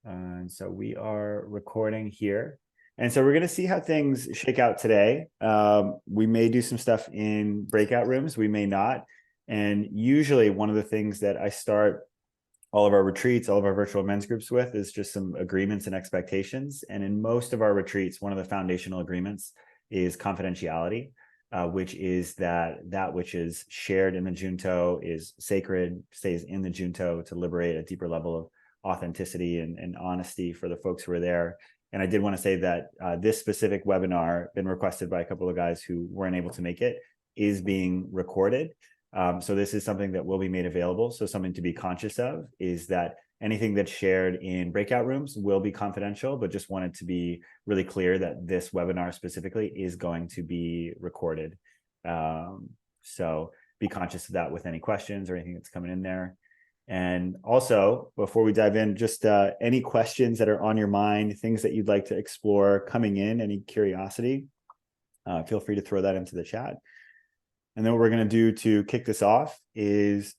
And so we are recording here. And so we're going to see how things shake out today. We may do some stuff in breakout rooms, we may not. And usually one of the things that I start all of our retreats, all of our virtual men's groups with is just some agreements and expectations. And in most of our retreats, one of the foundational agreements is confidentiality, which is that which is shared in the Junto is sacred, stays in the Junto to liberate a deeper level of authenticity and honesty for the folks who are there. And I did want to say that this specific webinar, been requested by a couple of guys who weren't able to make it, is being recorded. So this is something that will be made available. So something to be conscious of is that anything that's shared in breakout rooms will be confidential, but just wanted to be really clear that this webinar specifically is going to be recorded. So be conscious of that with any questions or anything that's coming in there. And also, before we dive in, just any questions that are on your mind, things that you'd like to explore coming in, any curiosity, feel free to throw that into the chat. And then what we're going to do to kick this off is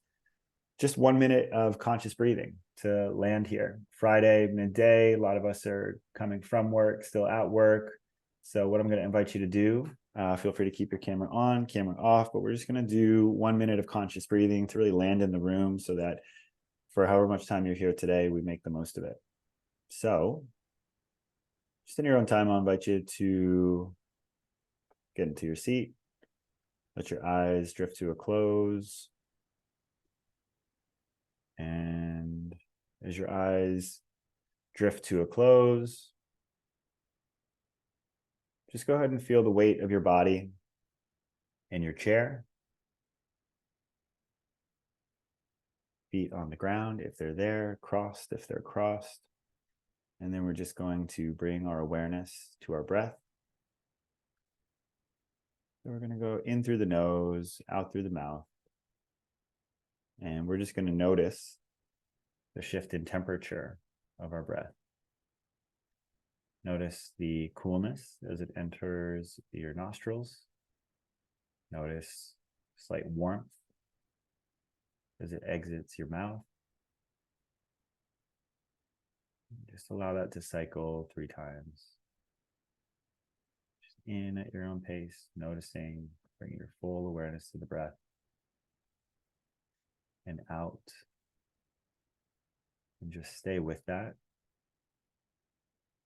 just 1 minute of conscious breathing to land here. Friday, midday, a lot of us are coming from work, still at work. So what I'm going to invite you to do, feel free to keep your camera on, camera off, but we're just going to do 1 minute of conscious breathing to really land in the room so that for however much time you're here today, we make the most of it. So just in your own time, I'll invite you to get into your seat. Let your eyes drift to a close. And as your eyes drift to a close, just go ahead and feel the weight of your body in your chair. Feet on the ground if they're there, crossed if they're crossed. And then we're just going to bring our awareness to our breath. So we're going to go in through the nose, out through the mouth. And we're just going to notice the shift in temperature of our breath. Notice the coolness as it enters your nostrils. Notice slight warmth as it exits your mouth. Just allow that to cycle 3 times. Just in at your own pace, noticing, bringing your full awareness to the breath. And out. And just stay with that.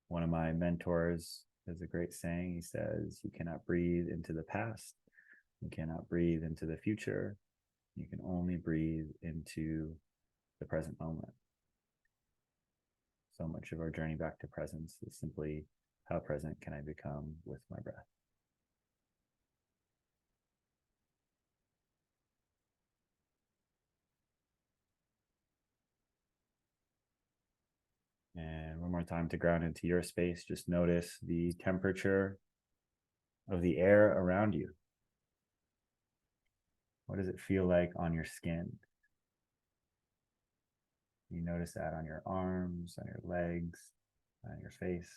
One of my mentors has a great saying. He says, you cannot breathe into the past. You cannot breathe into the future. You can only breathe into the present moment. So much of our journey back to presence is simply, how present can I become with my breath? And one more time to ground into your space, just notice the temperature of the air around you. What does it feel like on your skin? You notice that on your arms, on your legs, on your face.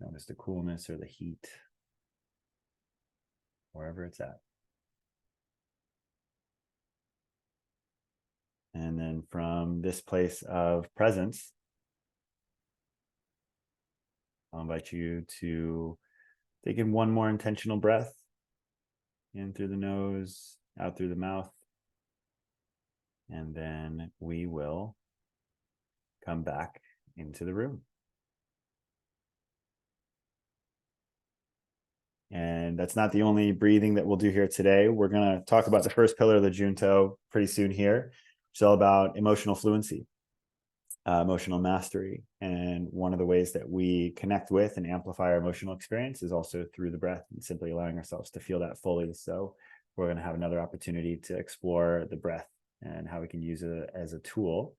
Notice the coolness or the heat, wherever it's at. And then from this place of presence, I'll invite you to take in one more intentional breath, in through the nose, out through the mouth. And then we will come back into the room. And that's not the only breathing that we'll do here today. We're going to talk about the first pillar of the Junto pretty soon here. It's all about emotional fluency, emotional mastery. And one of the ways that we connect with and amplify our emotional experience is also through the breath and simply allowing ourselves to feel that fully. So we're going to have another opportunity to explore the breath and how we can use it as a tool.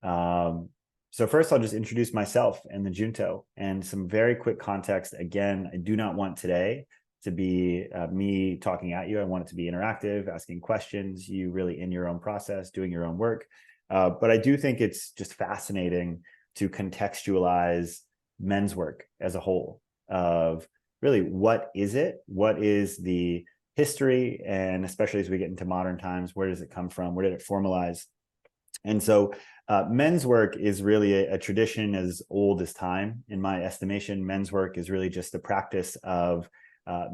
So first, I'll just introduce myself and the Junto and some very quick context. Again, I do not want today to be me talking at you. I want it to be interactive, asking questions, you really in your own process, doing your own work. But I do think it's just fascinating to contextualize men's work as a whole of really what is it? What is the history? And especially as we get into modern times, where does it come from? Where did it formalize? And so men's work is really a tradition as old as time. In my estimation, men's work is really just the practice of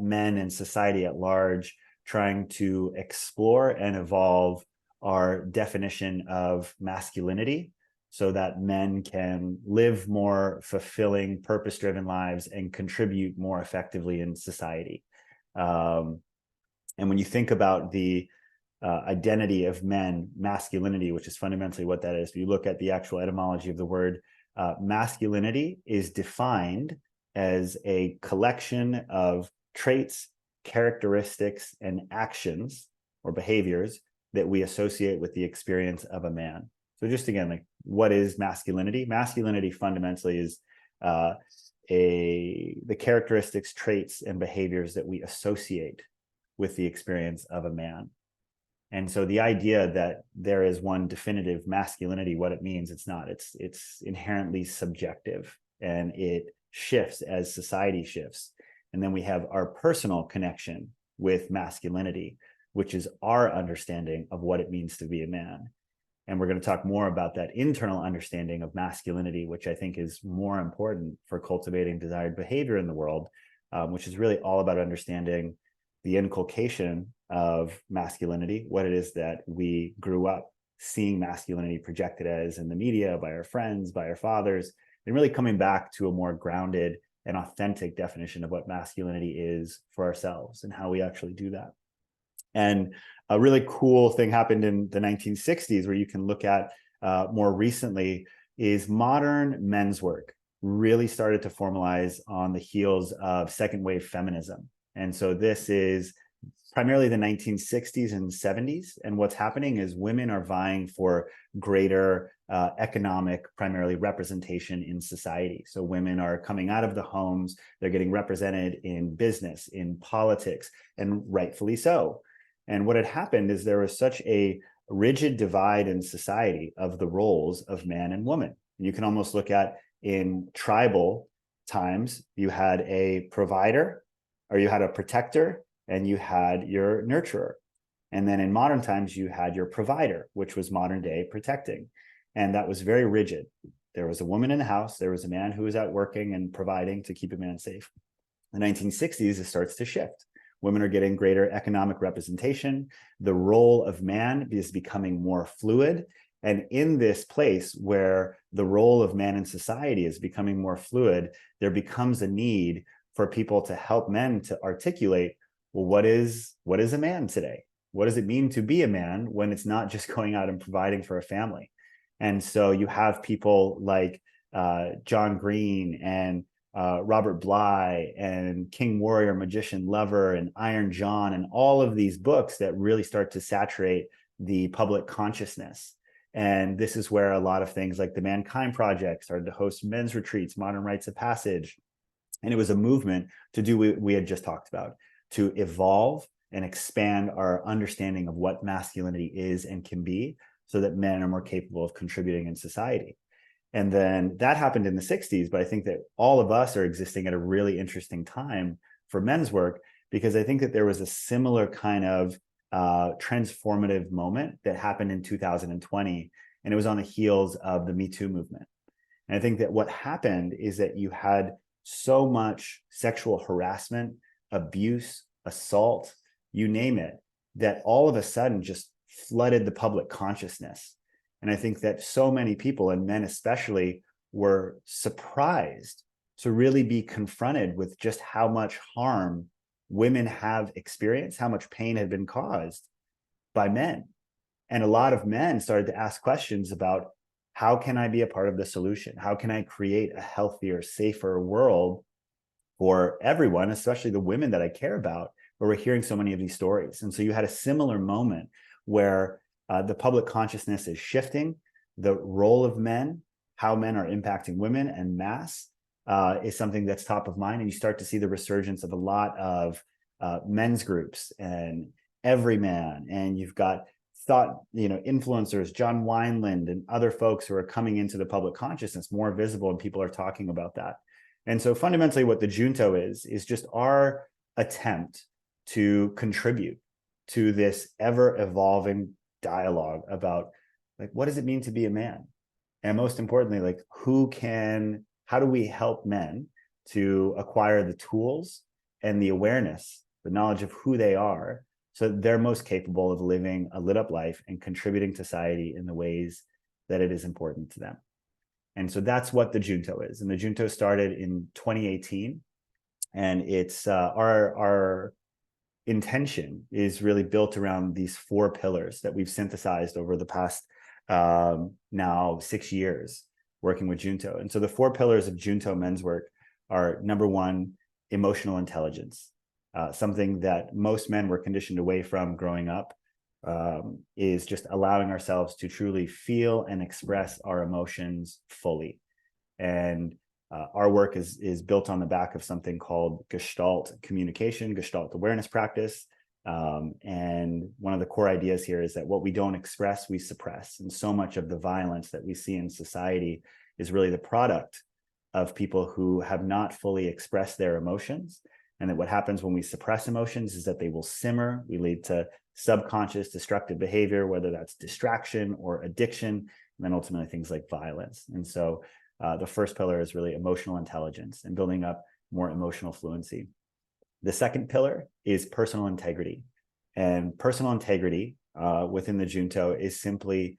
men and society at large trying to explore and evolve our definition of masculinity so that men can live more fulfilling, purpose-driven lives and contribute more effectively in society. And when you think about the identity of men, masculinity, which is fundamentally what that is. If you look at the actual etymology of the word, masculinity is defined as a collection of traits, characteristics, and actions or behaviors that we associate with the experience of a man. So just again, like, what is masculinity? Masculinity fundamentally is the characteristics, traits, and behaviors that we associate with the experience of a man. And so the idea that there is one definitive masculinity, what it means, it's not. It's inherently subjective, and it shifts as society shifts. And then we have our personal connection with masculinity, which is our understanding of what it means to be a man. And we're going to talk more about that internal understanding of masculinity, which I think is more important for cultivating desired behavior in the world, which is really all about understanding the inculcation of masculinity, what it is that we grew up seeing masculinity projected as in the media, by our friends, by our fathers, and really coming back to a more grounded and authentic definition of what masculinity is for ourselves and how we actually do that. And a really cool thing happened in the 1960s, where you can look at more recently, is modern men's work really started to formalize on the heels of second wave feminism. And so this is primarily the 1960s and 70s. And what's happening is women are vying for greater economic, primarily representation in society. So women are coming out of the homes, they're getting represented in business, in politics, and rightfully so. And what had happened is there was such a rigid divide in society of the roles of man and woman. You can almost look at, in tribal times, you had a provider, or you had a protector, and you had your nurturer. And then in modern times, you had your provider, which was modern day protecting. And that was very rigid. There was a woman in the house, there was a man who was out working and providing to keep a man safe. In the 1960s, it starts to shift. Women are getting greater economic representation. The role of man is becoming more fluid. And in this place where the role of man in society is becoming more fluid, there becomes a need for people to help men to articulate, well, what is a man today? What does it mean to be a man when it's not just going out and providing for a family? And so you have people like John Green and Robert Bly and King Warrior, Magician Lover, and Iron John, and all of these books that really start to saturate the public consciousness. And this is where a lot of things like the Mankind Project started to host men's retreats, modern rites of passage. And it was a movement to do what we had just talked about, to evolve and expand our understanding of what masculinity is and can be, so that men are more capable of contributing in society. And then that happened in the 60s, but I think that all of us are existing at a really interesting time for men's work, because I think that there was a similar kind of transformative moment that happened in 2020, and it was on the heels of the Me Too movement. And I think that what happened is that you had so much sexual harassment, abuse, assault, you name it, that all of a sudden just flooded the public consciousness. And I think that so many people, and men especially, were surprised to really be confronted with just how much harm women have experienced, how much pain had been caused by men. And a lot of men started to ask questions about, how can I be a part of the solution? How can I create a healthier, safer world for everyone, especially the women that I care about, where we're hearing so many of these stories? And so you had a similar moment where the public consciousness is shifting, the role of men, how men are impacting women and mass is something that's top of mind. And you start to see the resurgence of a lot of men's groups and Everyman, and you've got influencers, John Wineland and other folks who are coming into the public consciousness, more visible, and people are talking about that. And so fundamentally what the Junto is just our attempt to contribute to this ever evolving dialogue about like, what does it mean to be a man? And most importantly, like, how do we help men to acquire the tools and the awareness, the knowledge of who they are, so that they're most capable of living a lit up life and contributing to society in the ways that it is important to them. And so that's what the Junto is. And the Junto started in 2018. And it's our intention is really built around these 4 pillars that we've synthesized over the past now 6 years working with Junto. And so the 4 pillars of Junto men's work are: number 1, emotional intelligence, something that most men were conditioned away from growing up, is just allowing ourselves to truly feel and express our emotions fully. And our work is built on the back of something called Gestalt communication, Gestalt awareness practice. And one of the core ideas here is that what we don't express, we suppress. And so much of the violence that we see in society is really the product of people who have not fully expressed their emotions. And that what happens when we suppress emotions is that they will simmer. We lead to subconscious destructive behavior, whether that's distraction or addiction, and then ultimately things like violence. And so the first pillar is really emotional intelligence and building up more emotional fluency. The second pillar is personal integrity. And personal integrity within the Junto is simply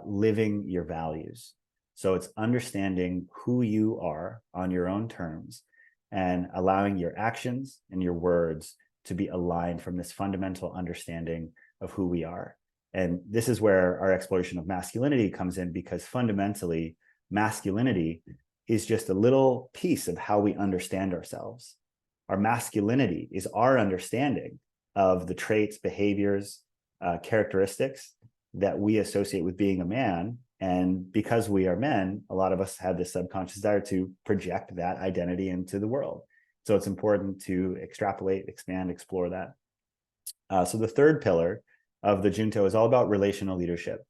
living your values. So it's understanding who you are on your own terms and allowing your actions and your words to be aligned from this fundamental understanding of who we are. And this is where our exploration of masculinity comes in, because fundamentally, masculinity is just a little piece of how we understand ourselves. Our masculinity is our understanding of the traits, behaviors, characteristics that we associate with being a man. And because we are men, a lot of us have this subconscious desire to project that identity into the world. So it's important to extrapolate, expand, explore that. So the third pillar of the Junto is all about relational leadership.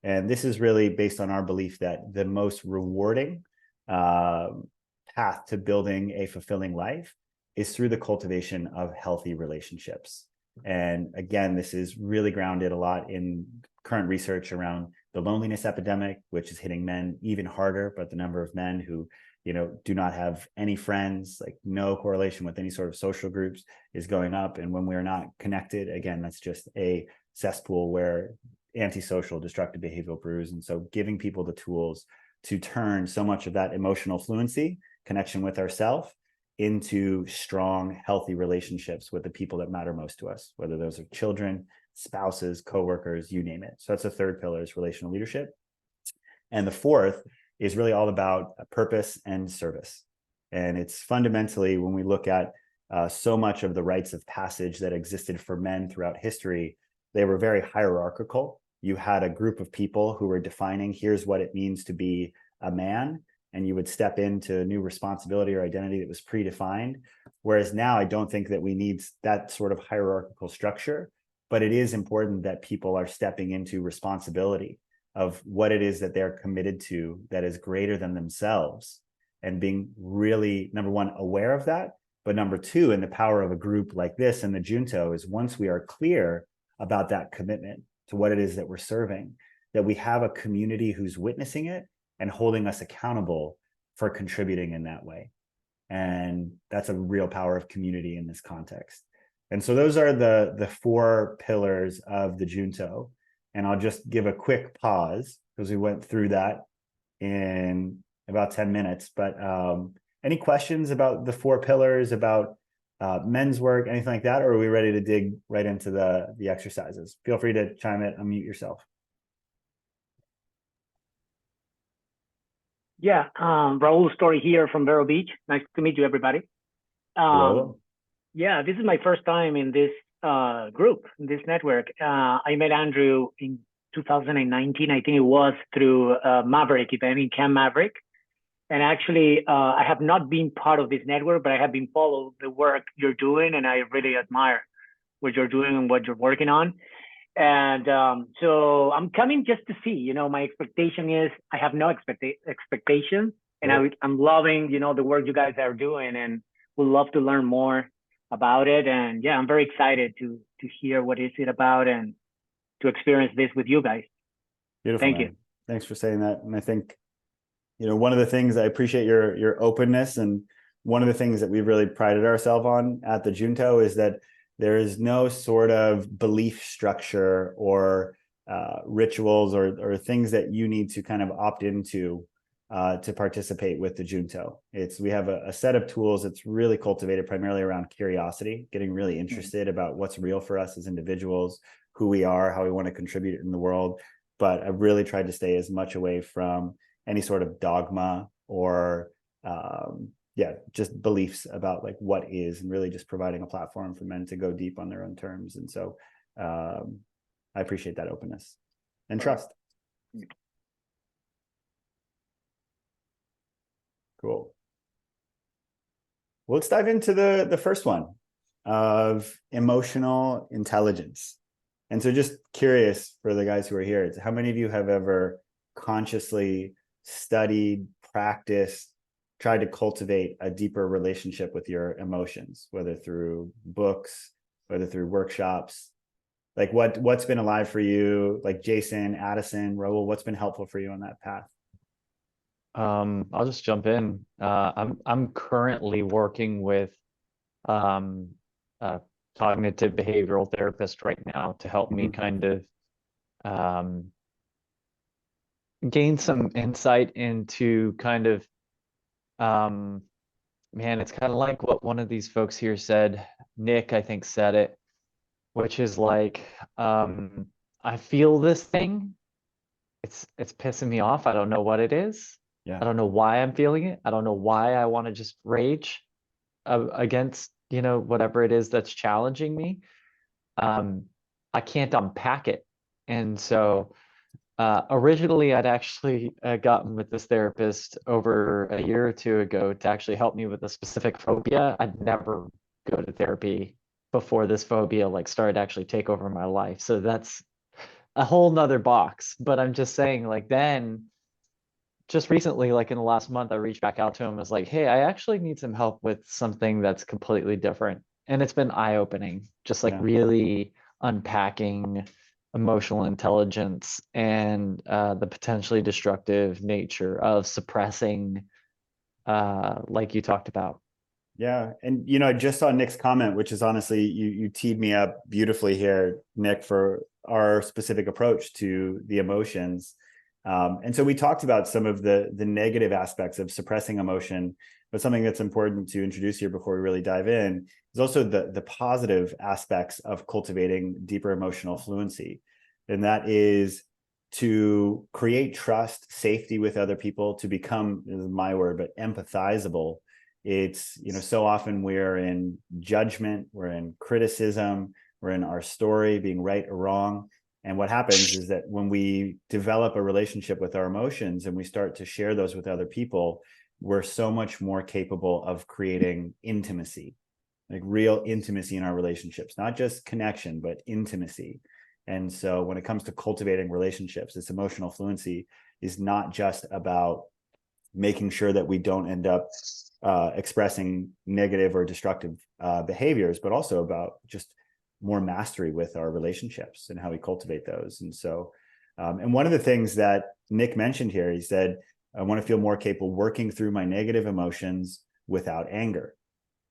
And this is really based on our belief that the most rewarding path to building a fulfilling life is through the cultivation of healthy relationships. And again, this is really grounded a lot in current research around the loneliness epidemic, which is hitting men even harder, but the number of men who, do not have any friends, like no correlation with any sort of social groups, is going up. And when we're not connected, again, that's just a cesspool where antisocial, destructive behavioral brews. And so giving people the tools to turn so much of that emotional fluency, connection with ourselves, into strong, healthy relationships with the people that matter most to us, whether those are children, spouses, coworkers, you name it. So that's the third pillar, is relational leadership. And the fourth is really all about purpose and service. And it's fundamentally, when we look at so much of the rites of passage that existed for men throughout history, they were very hierarchical. You had a group of people who were defining, here's what it means to be a man, and you would step into a new responsibility or identity that was predefined. Whereas now, I don't think that we need that sort of hierarchical structure, but it is important that people are stepping into responsibility of what it is that they're committed to that is greater than themselves, and being really, number one, aware of that. But number two, and the power of a group like this and the Junto is, once we are clear about that commitment to what it is that we're serving, that we have a community who's witnessing it and holding us accountable for contributing in that way. And that's a real power of community in this context. And so those are the 4 pillars of the Junto. And I'll just give a quick pause because we went through that in about 10 minutes. But any questions about the 4 pillars, about men's work, anything like that? Or are we ready to dig right into the exercises? Feel free to chime in, unmute yourself. Yeah, Raul Story here from Vero Beach. Nice to meet you, everybody. Hello. Yeah, this is my first time in this group, in this network. I met Andrew in 2019, I think it was, through Maverick event in Camp Maverick. And actually, I have not been part of this network, but I have been following the work you're doing, and I really admire what you're doing and what you're working on. And so I'm coming just to see, my expectation is I have no expectation, and I'm loving, the work you guys are doing, and would love to learn more about it. And yeah, I'm very excited to hear what is it about and to experience this with you guys. Beautiful, Thank you. man. Thanks for saying that. And I think, one of the things I appreciate your openness, and one of the things that we've really prided ourselves on at the Junto is that there is no sort of belief structure or rituals or things that you need to kind of opt into to participate with the Junto. We have a set of tools that's really cultivated primarily around curiosity, getting really interested about what's real for us as individuals, who we are, how we want to contribute in the world. But I've really tried to stay as much away from any sort of dogma or just beliefs about like what is, and really just providing a platform for men to go deep on their own terms. And so I appreciate that openness and trust. Cool. Well, let's dive into the first one of emotional intelligence. And so just curious for the guys who are here, how many of you have ever consciously studied, practiced, tried to cultivate a deeper relationship with your emotions, whether through books, whether through workshops? Like what's been alive for you? Like Jason, Addison, Raul, what's been helpful for you on that path? I'll just jump in. I'm currently working with a cognitive behavioral therapist right now to help me kind of gain some insight into kind of man, it's kind of like what one of these folks here said. Nick, I think, said it, which is like I feel this thing. It's pissing me off. I don't know what it is. Yeah. I don't know why I'm feeling it. I don't know why I want to just rage against, whatever it is that's challenging me. I can't unpack it. And so originally I'd actually gotten with this therapist over a year or two ago to actually help me with a specific phobia. I'd never go to therapy before this phobia like started to actually take over my life. So that's a whole nother box. But I'm just saying, like, then just recently, like in the last month, I reached back out to him and was like, hey, I actually need some help with something that's completely different. And it's been eye-opening, just like really unpacking emotional intelligence and the potentially destructive nature of suppressing, like you talked about. Yeah. And, I just saw Nick's comment, which is honestly, you teed me up beautifully here, Nick, for our specific approach to the emotions. And so we talked about some of the negative aspects of suppressing emotion, but something that's important to introduce here before we really dive in is also the positive aspects of cultivating deeper emotional fluency. And that is to create trust, safety with other people, to become, this is my word, but empathizable. It's, so often we're in judgment, we're in criticism, we're in our story being right or wrong. And what happens is that when we develop a relationship with our emotions and we start to share those with other people, we're so much more capable of creating intimacy, like real intimacy in our relationships, not just connection, but intimacy. And so when it comes to cultivating relationships, this emotional fluency is not just about making sure that we don't end up expressing negative or destructive behaviors, but also about just more mastery with our relationships and how we cultivate those. And so, and one of the things that Nick mentioned here, he said, I want to feel more capable working through my negative emotions without anger.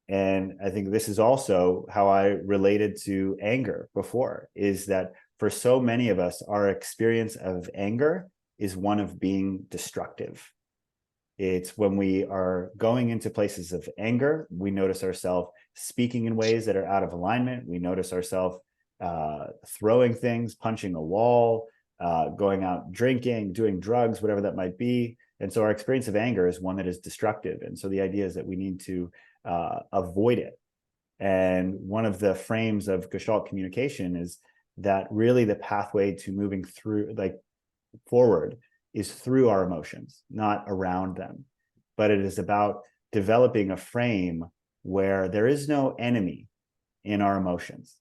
And I think this is also how I related to anger before, is that for so many of us, our experience of anger is one of being destructive. It's when we are going into places of anger, we notice ourselves speaking in ways that are out of alignment. We notice ourselves throwing things, punching a wall, going out drinking, doing drugs, whatever that might be. And so our experience of anger is one that is destructive. And so the idea is that we need to avoid it. And one of the frames of Gestalt communication is that really the pathway to moving through, like forward, is through our emotions, not around them. But it is about developing a frame where there is no enemy in our emotions.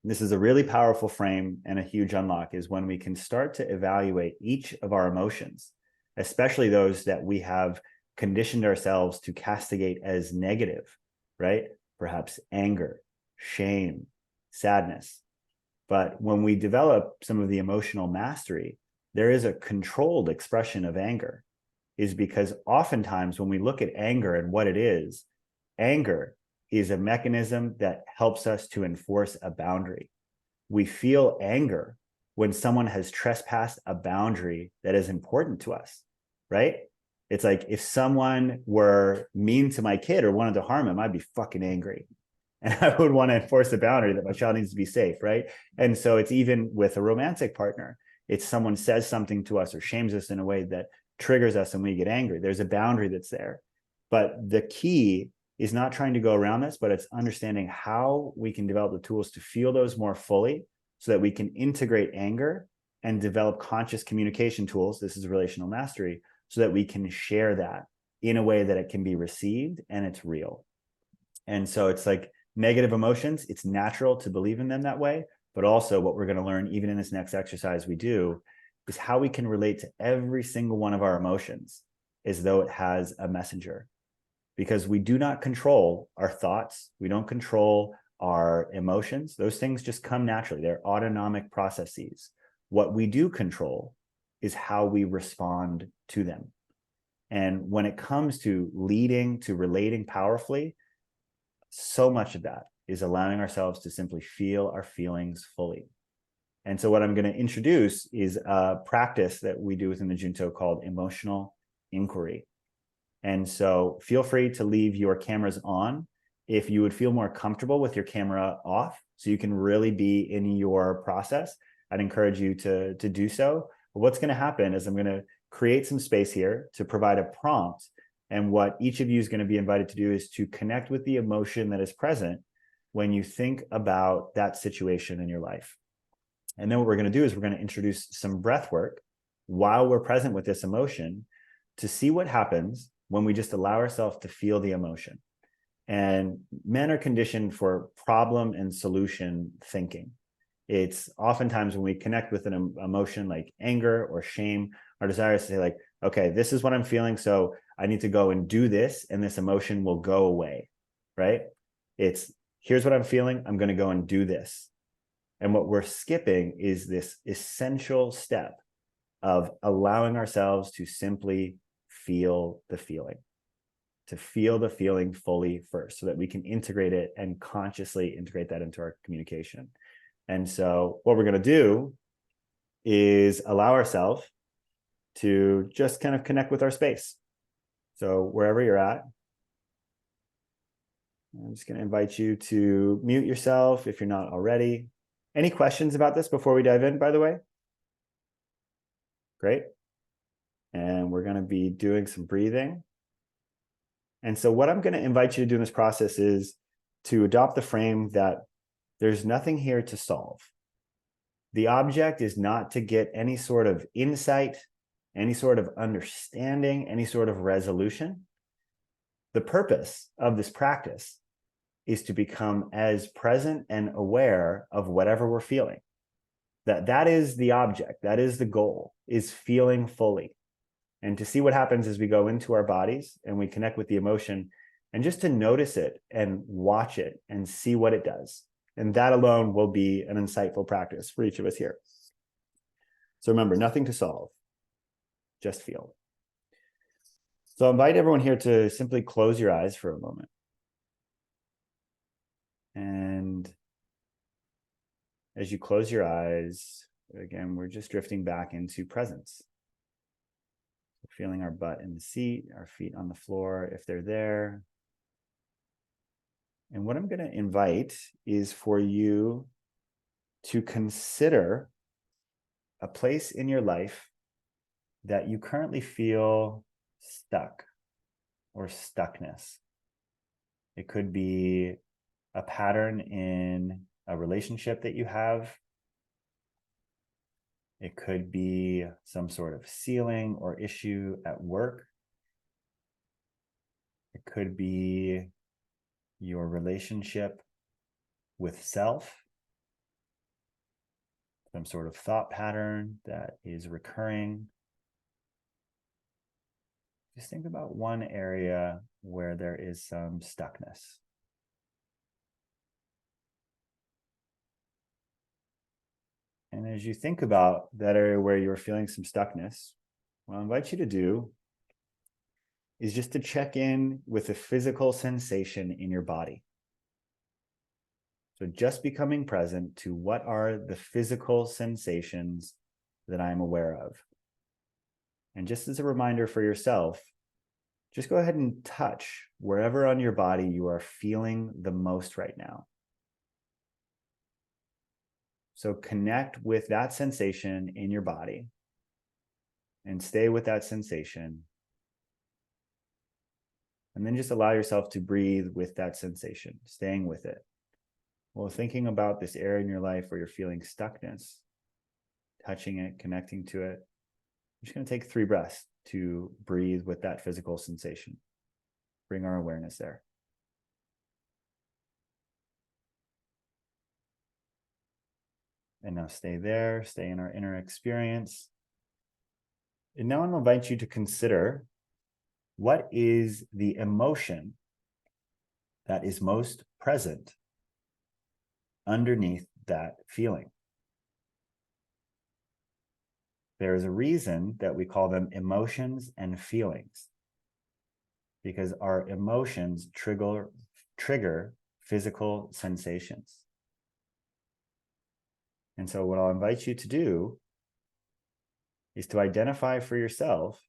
This is a really powerful frame, and a huge unlock is when we can start to evaluate each of our emotions, especially those that we have conditioned ourselves to castigate as negative, right? Perhaps anger, shame, sadness. But when we develop some of the emotional mastery, there is a controlled expression of anger, is because oftentimes when we look at anger and what it is, anger is a mechanism that helps us to enforce a boundary. We feel anger when someone has trespassed a boundary that is important to us, right? It's like if someone were mean to my kid or wanted to harm him, I'd be fucking angry. And I would want to enforce a boundary that my child needs to be safe, right? And so it's even with a romantic partner. It's someone says something to us or shames us in a way that triggers us and we get angry. There's a boundary that's there. But the key is not trying to go around this, but it's understanding how we can develop the tools to feel those more fully so that we can integrate anger and develop conscious communication tools. This is relational mastery, so that we can share that in a way that it can be received and it's real. And so it's like negative emotions, it's natural to believe in them that way. But also what we're going to learn, even in this next exercise we do, is how we can relate to every single one of our emotions as though it has a messenger. Because we do not control our thoughts. We don't control our emotions. Those things just come naturally. They're autonomic processes. What we do control is how we respond to them. And when it comes to leading, to relating powerfully, so much of that is allowing ourselves to simply feel our feelings fully. And so what I'm going to introduce is a practice that we do within the Junto called emotional inquiry. And so feel free to leave your cameras on if you would feel more comfortable with your camera off, so you can really be in your process. I'd encourage you to do so. But what's going to happen is I'm going to create some space here to provide a prompt. And what each of you is going to be invited to do is to connect with the emotion that is present when you think about that situation in your life. And then what we're going to do is we're going to introduce some breath work while we're present with this emotion to see what happens when we just allow ourselves to feel the emotion. And men are conditioned for problem and solution thinking. It's oftentimes when we connect with an emotion like anger or shame, our desire is to say like, okay, this is what I'm feeling, so I need to go and do this, and this emotion will go away, right? It's, here's what I'm feeling, I'm going to go and do this. And what we're skipping is this essential step of allowing ourselves to simply feel the feeling, to feel the feeling fully first, so that we can integrate it and consciously integrate that into our communication. And so what we're going to do is allow ourselves to just kind of connect with our space. So wherever you're at, I'm just going to invite you to mute yourself if you're not already. Any questions about this before we dive in, by the way? Great. And we're going to be doing some breathing. And so what I'm going to invite you to do in this process is to adopt the frame that there's nothing here to solve. The object is not to get any sort of insight, any sort of understanding, any sort of resolution. The purpose of this practice is to become as present and aware of whatever we're feeling. That is the object, that is the goal, is feeling fully. And to see what happens as we go into our bodies and we connect with the emotion, and just to notice it and watch it and see what it does. And that alone will be an insightful practice for each of us here. So remember, nothing to solve, just feel. So I invite everyone here to simply close your eyes for a moment. And as you close your eyes, again, we're just drifting back into presence. Feeling our butt in the seat, our feet on the floor, if they're there. And what I'm going to invite is for you to consider a place in your life that you currently feel stuck or stuckness. It could be a pattern in a relationship that you have. It could be some sort of ceiling or issue at work. It could be your relationship with self, some sort of thought pattern that is recurring. Just think about one area where there is some stuckness. And as you think about that area where you're feeling some stuckness, what I invite you to do is just to check in with the physical sensation in your body. So just becoming present to what are the physical sensations that I'm aware of. And just as a reminder for yourself, just go ahead and touch wherever on your body you are feeling the most right now. So connect with that sensation in your body and stay with that sensation. And then just allow yourself to breathe with that sensation, staying with it. While thinking about this area in your life where you're feeling stuckness, touching it, connecting to it, I'm just going to take 3 breaths to breathe with that physical sensation. Bring our awareness there. And now stay there, stay in our inner experience. And now I'm going to invite you to consider, what is the emotion that is most present underneath that feeling? There is a reason that we call them emotions and feelings, because our emotions trigger physical sensations. And so what I'll invite you to do is to identify for yourself,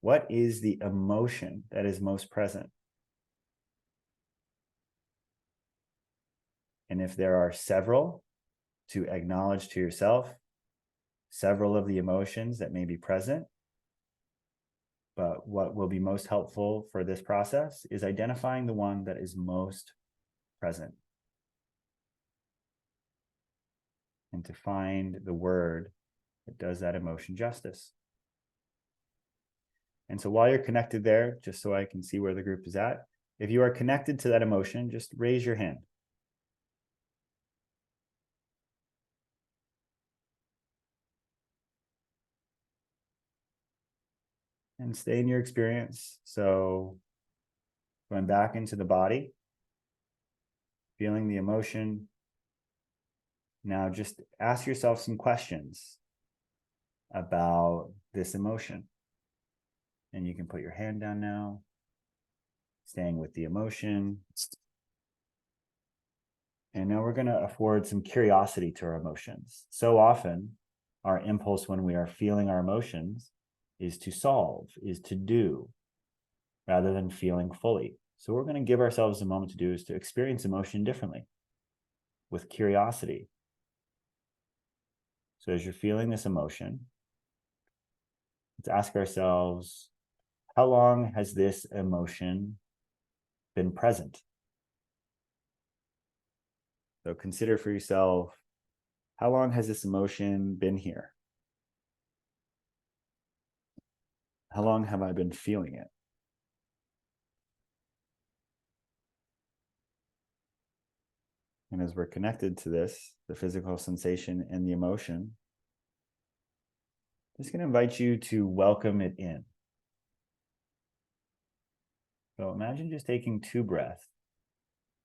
what is the emotion that is most present? And if there are several, to acknowledge to yourself several of the emotions that may be present. But what will be most helpful for this process is identifying the one that is most present, and to find the word that does that emotion justice. And so while you're connected there, just so I can see where the group is at, if you are connected to that emotion, just raise your hand. And stay in your experience. So going back into the body, feeling the emotion. Now just ask yourself some questions about this emotion. And you can put your hand down now, staying with the emotion. And now we're going to afford some curiosity to our emotions. So often, our impulse when we are feeling our emotions is to solve, is to do, rather than feeling fully. So what we're going to give ourselves a moment to do is to experience emotion differently, with curiosity. So as you're feeling this emotion, let's ask ourselves, how long has this emotion been present? So consider for yourself, how long has this emotion been here? How long have I been feeling it? And as we're connected to this, the physical sensation and the emotion, I'm just going to invite you to welcome it in. So imagine just taking 2 breaths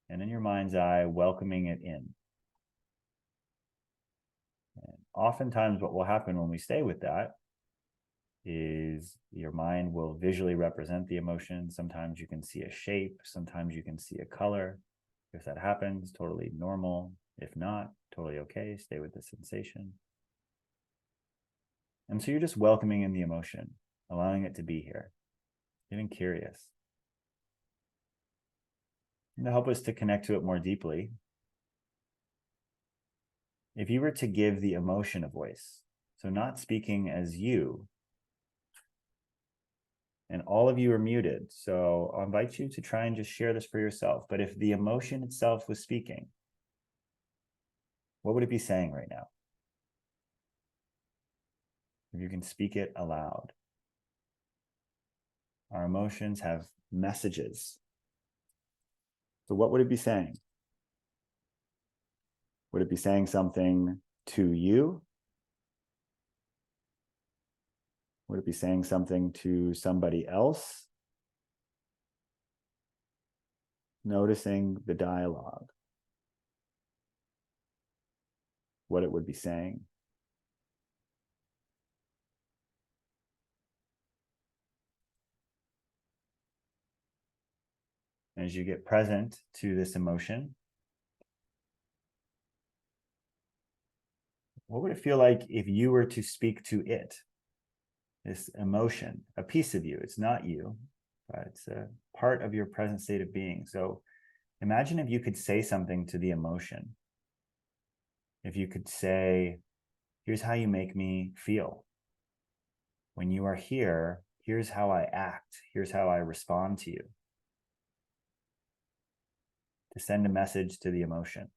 and in your mind's eye, welcoming it in. And oftentimes what will happen when we stay with that is your mind will visually represent the emotion. Sometimes you can see a shape, sometimes you can see a color. If that happens, totally normal. If not, totally okay. Stay with the sensation. And so you're just welcoming in the emotion, allowing it to be here, getting curious. And to help us to connect to it more deeply, if you were to give the emotion a voice, so not speaking as you, and all of you are muted, so I'll invite you to try and just share this for yourself. But if the emotion itself was speaking, what would it be saying right now? If you can speak it aloud. Our emotions have messages. So what would it be saying? Would it be saying something to you? Would it be saying something to somebody else? Noticing the dialogue, what it would be saying. As you get present to this emotion, what would it feel like if you were to speak to it? This emotion, a piece of you, it's not you, but it's a part of your present state of being. So imagine if you could say something to the emotion. If you could say, here's how you make me feel. When you are here, here's how I act. Here's how I respond to you. To send a message to the emotion.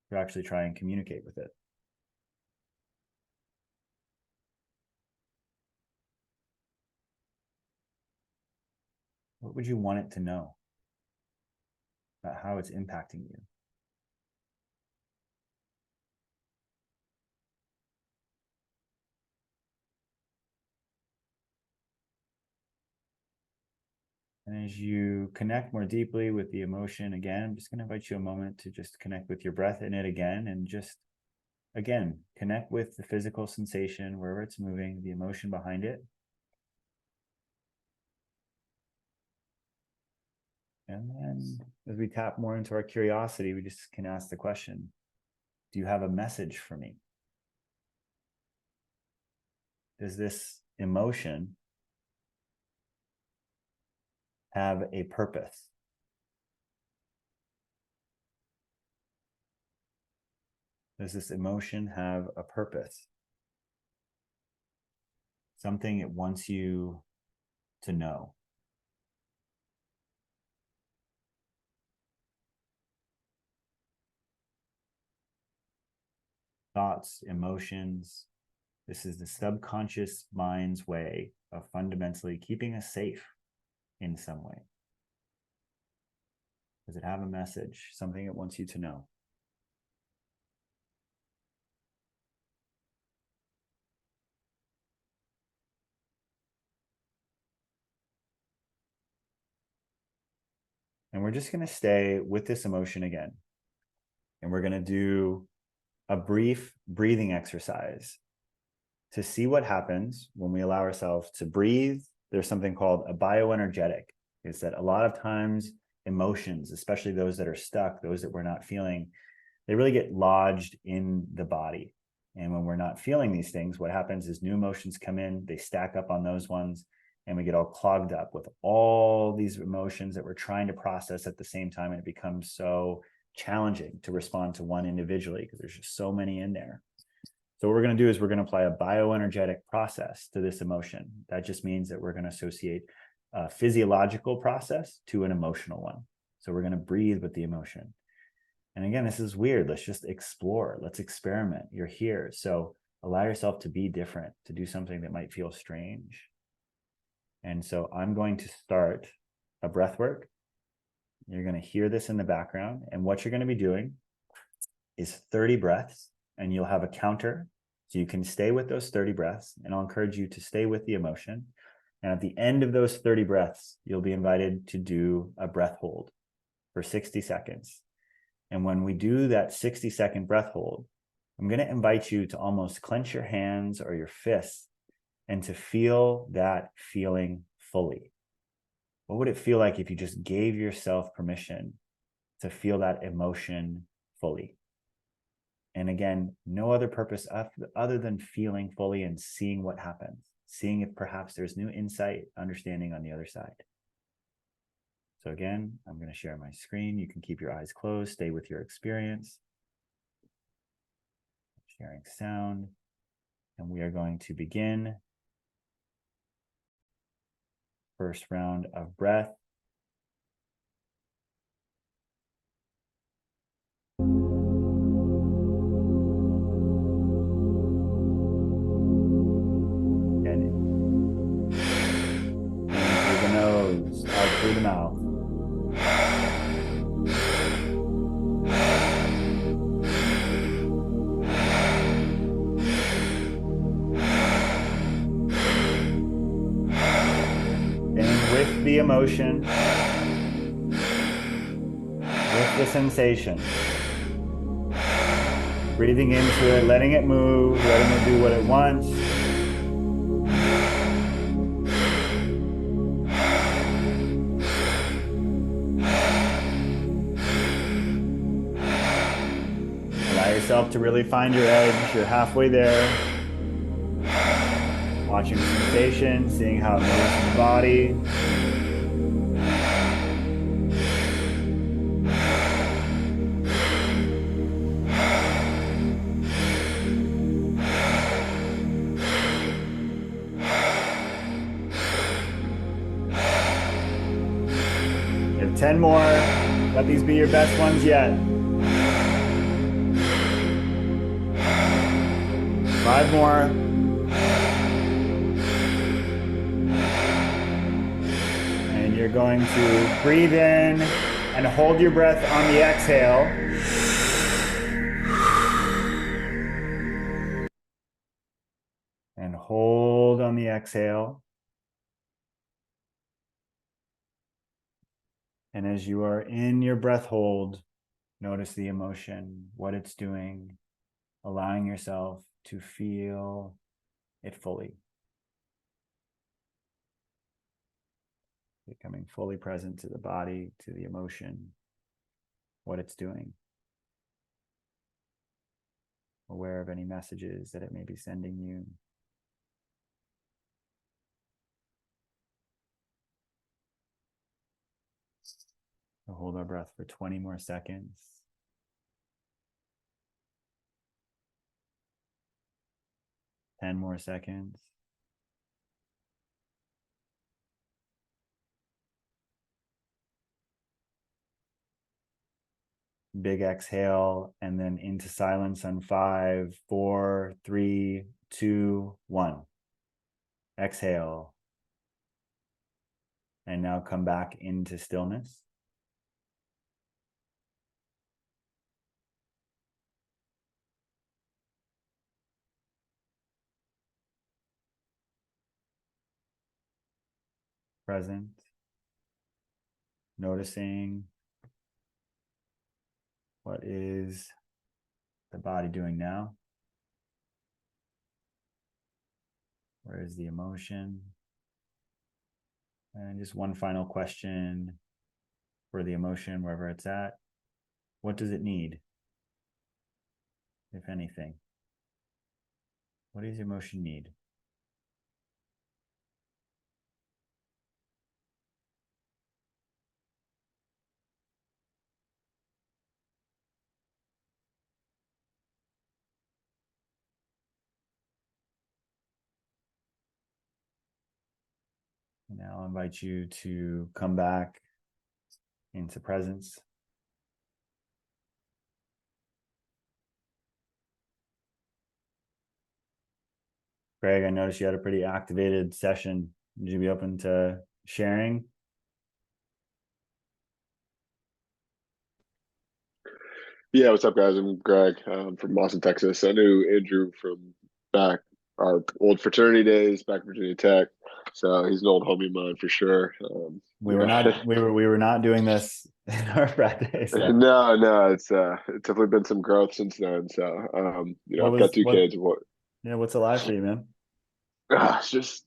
To actually try and communicate with it. What would you want it to know about how it's impacting you? And as you connect more deeply with the emotion, again, I'm just going to invite you a moment to just connect with your breath in it again, and just, again, connect with the physical sensation, wherever it's moving, the emotion behind it. And then as we tap more into our curiosity, we just can ask the question, do you have a message for me? Does this emotion have a purpose? Does this emotion have a purpose? Something it wants you to know. Thoughts, emotions. This is the subconscious mind's way of fundamentally keeping us safe in some way. Does it have a message, something it wants you to know? And we're just going to stay with this emotion again. And we're going to do a brief breathing exercise to see what happens when we allow ourselves to breathe. There's something called a bioenergetic. Is that a lot of times emotions, especially those that are stuck, those that we're not feeling, they really get lodged in the body. And when we're not feeling these things, what happens is new emotions come in, they stack up on those ones, and we get all clogged up with all these emotions that we're trying to process at the same time. And it becomes so challenging to respond to one individually because there's just so many in there. So what we're going to do is we're going to apply a bioenergetic process to this emotion. That just means that we're going to associate a physiological process to an emotional one. So we're going to breathe with the emotion. And again, this is weird. Let's just explore. Let's experiment. You're here. So allow yourself to be different, to do something that might feel strange. And so I'm going to start a breath work. You're going to hear this in the background. And what you're going to be doing is 30 breaths, and you'll have a counter. So you can stay with those 30 breaths, and I'll encourage you to stay with the emotion. And at the end of those 30 breaths, you'll be invited to do a breath hold for 60 seconds. And when we do that 60-second breath hold, I'm going to invite you to almost clench your hands or your fists and to feel that feeling fully. What would it feel like if you just gave yourself permission to feel that emotion fully? And again, no other purpose other than feeling fully and seeing what happens, seeing if perhaps there's new insight, understanding on the other side. So again, I'm going to share my screen. You can keep your eyes closed, stay with your experience. Sharing sound. And we are going to begin first round of breath. And in through the nose, out through the mouth. With the emotion, with the sensation, breathing into it, letting it move, letting it do what it wants. yourself to really find your edge. You're halfway there. Watching the sensation, seeing how it moves in the body. You have 10 more. Let these be your best ones yet. 5 more. And you're going to breathe in and hold your breath on the exhale. And hold on the exhale. And as you are in your breath hold, notice the emotion, what it's doing, allowing yourself to feel it fully. Becoming fully present to the body, to the emotion, what it's doing. Aware of any messages that it may be sending you. We'll hold our breath for 20 more seconds. 10 more seconds. Big exhale and then into silence on 5, 4, 3, 2, 1. Exhale. And now come back into stillness. Present. Noticing what is the body doing now? Where is the emotion? And just one final question for the emotion, wherever it's at. What does it need, if anything? What does your emotion need? Now I'll invite you to come back into presence. Greg, I noticed you had a pretty activated session. Would you be open to sharing? Yeah, what's up, guys? I'm Greg from Austin, Texas. I knew Andrew from back our old fraternity days, back at Virginia Tech. So he's an old homie of mine for sure. We were not doing this in our practice. So. No, it's definitely been some growth since then. So I've got two kids. What's it like for you, man? It's just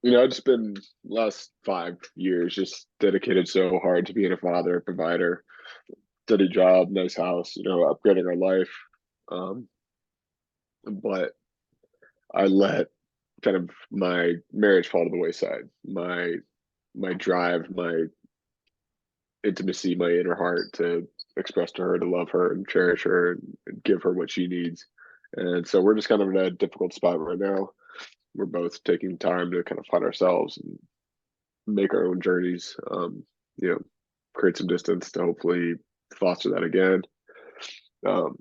I've just been last 5 years just dedicated so hard to being a father, a provider, steady job, nice house, upgrading our life. But I let kind of my marriage fall to the wayside. My drive, my intimacy, my inner heart to express to her, to love her and cherish her and give her what she needs. And so we're just kind of in a difficult spot right now. We're both taking time to kind of find ourselves and make our own journeys. Create some distance to hopefully foster that again. So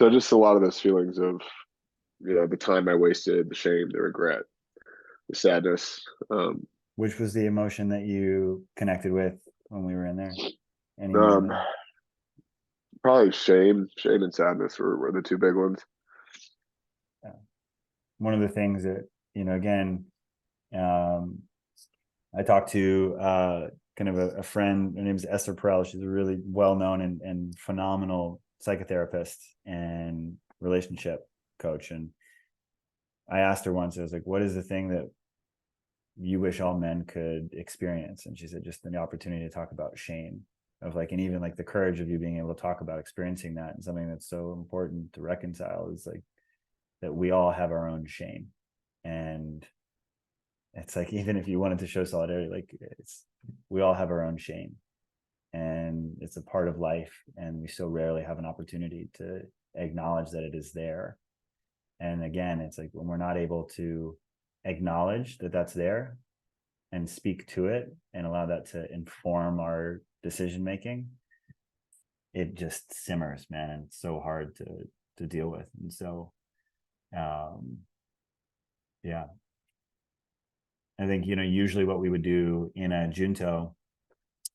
just a lot of those feelings of the time I wasted, the shame, the regret, the sadness. Which was the emotion that you connected with when we were in there? Probably shame and sadness were the two big ones. Yeah. One of the things that, again, I talked to kind of a friend. Her name is Esther Perel. She's a really well-known and phenomenal psychotherapist and relationship coach. And I asked her once, I was like, what is the thing that you wish all men could experience? And she said, just the opportunity to talk about shame. of like, and even like the courage of you being able to talk about experiencing that, and something that's so important to reconcile is like that we all have our own shame. And it's like, even if you wanted to show solidarity, like we all have our own shame, and it's a part of life, and we so rarely have an opportunity to acknowledge that it is there. And again, it's like when we're not able to acknowledge that that's there and speak to it and allow that to inform our decision making, it just simmers, man, and it's so hard to deal with. And so yeah, I think, usually what we would do in a Junto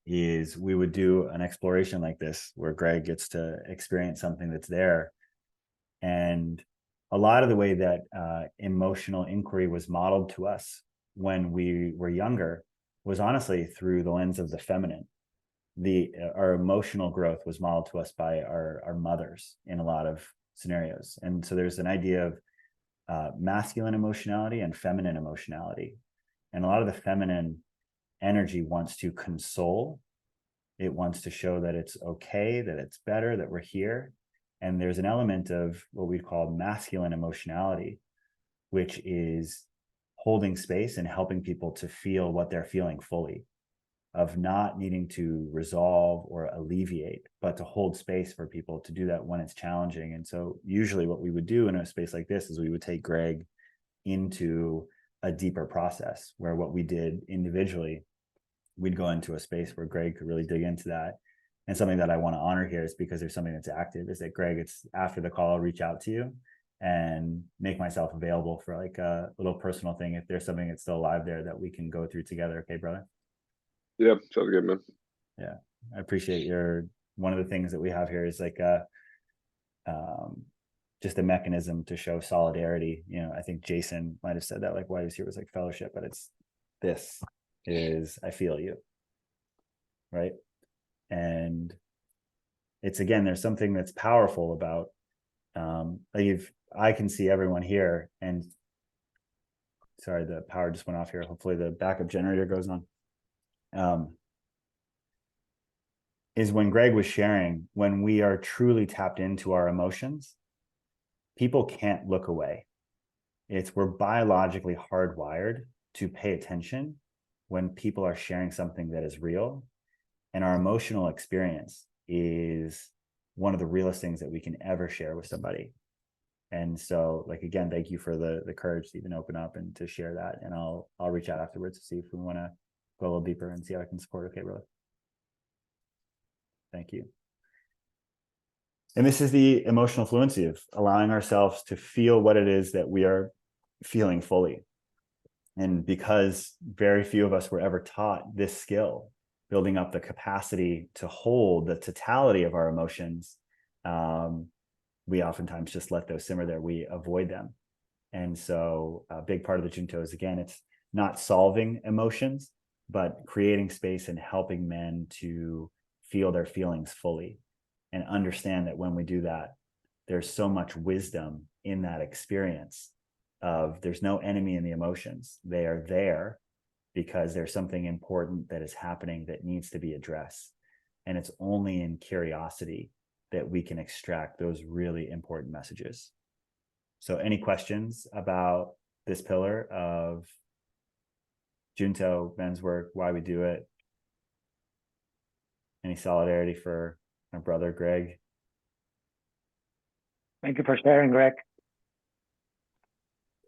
is we would do an exploration like this where Greg gets to experience something that's there. And a lot of the way that emotional inquiry was modeled to us when we were younger was honestly through the lens of the feminine. Our emotional growth was modeled to us by our mothers in a lot of scenarios. And so there's an idea of masculine emotionality and feminine emotionality. And a lot of the feminine energy wants to console. It wants to show that it's okay, that it's better, that we're here. And there's an element of what we call masculine emotionality, which is holding space and helping people to feel what they're feeling fully, of not needing to resolve or alleviate, but to hold space for people to do that when it's challenging. And so usually what we would do in a space like this is we would take Greg into a deeper process where what we did individually, we'd go into a space where Greg could really dig into that. And something that I want to honor here is because there's something that's active, is that Greg, it's after the call, I'll reach out to you and make myself available for like a little personal thing. If there's something that's still alive there that we can go through together. Okay, brother? Yeah, sounds good, man. Yeah. I appreciate one of the things that we have here is like just a mechanism to show solidarity. I think Jason might have said that, like, why he's here was like fellowship, but this is, I feel you. Right. And it's, again, there's something that's powerful about, I can see everyone here, and sorry, the power just went off here. Hopefully the backup generator goes on. Is when Greg was sharing, when we are truly tapped into our emotions, people can't look away. We're biologically hardwired to pay attention when people are sharing something that is real. And our emotional experience is one of the realest things that we can ever share with somebody. And so, like, again, thank you for the courage to even open up and to share that. And I'll reach out afterwards to see if we want to go a little deeper and see how I can support. Okay, brother. Thank you. And this is the emotional fluency of allowing ourselves to feel what it is that we are feeling fully. And because very few of us were ever taught this skill, building up the capacity to hold the totality of our emotions, we oftentimes just let those simmer there. We avoid them. And so a big part of the Junto is, again, it's not solving emotions, but creating space and helping men to feel their feelings fully and understand that when we do that, there's so much wisdom in that experience of there's no enemy in the emotions. They are there because there's something important that is happening that needs to be addressed. And it's only in curiosity that we can extract those really important messages. So any questions about this pillar of Junto, men's work, why we do it? Any solidarity for my brother, Greg? Thank you for sharing, Greg.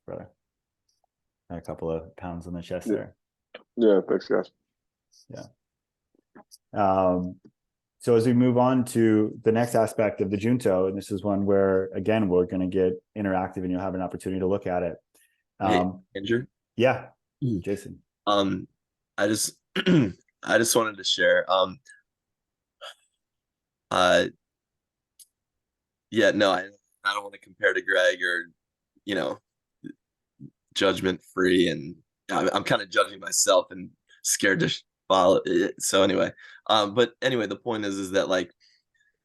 Brother. And a couple of pounds on the chest Yeah. there. Yeah, thanks, guys. Yeah. So as we move on to the next aspect of the Junto, and this is one where, again, we're going to get interactive and you'll have an opportunity to look at it. Hey, Andrew. Yeah, Jason. I just I just wanted to share. Yeah, no, I don't want to compare to Greg or, judgment free, and I'm kind of judging myself and scared to follow it. So anyway, but anyway, the point is that, like,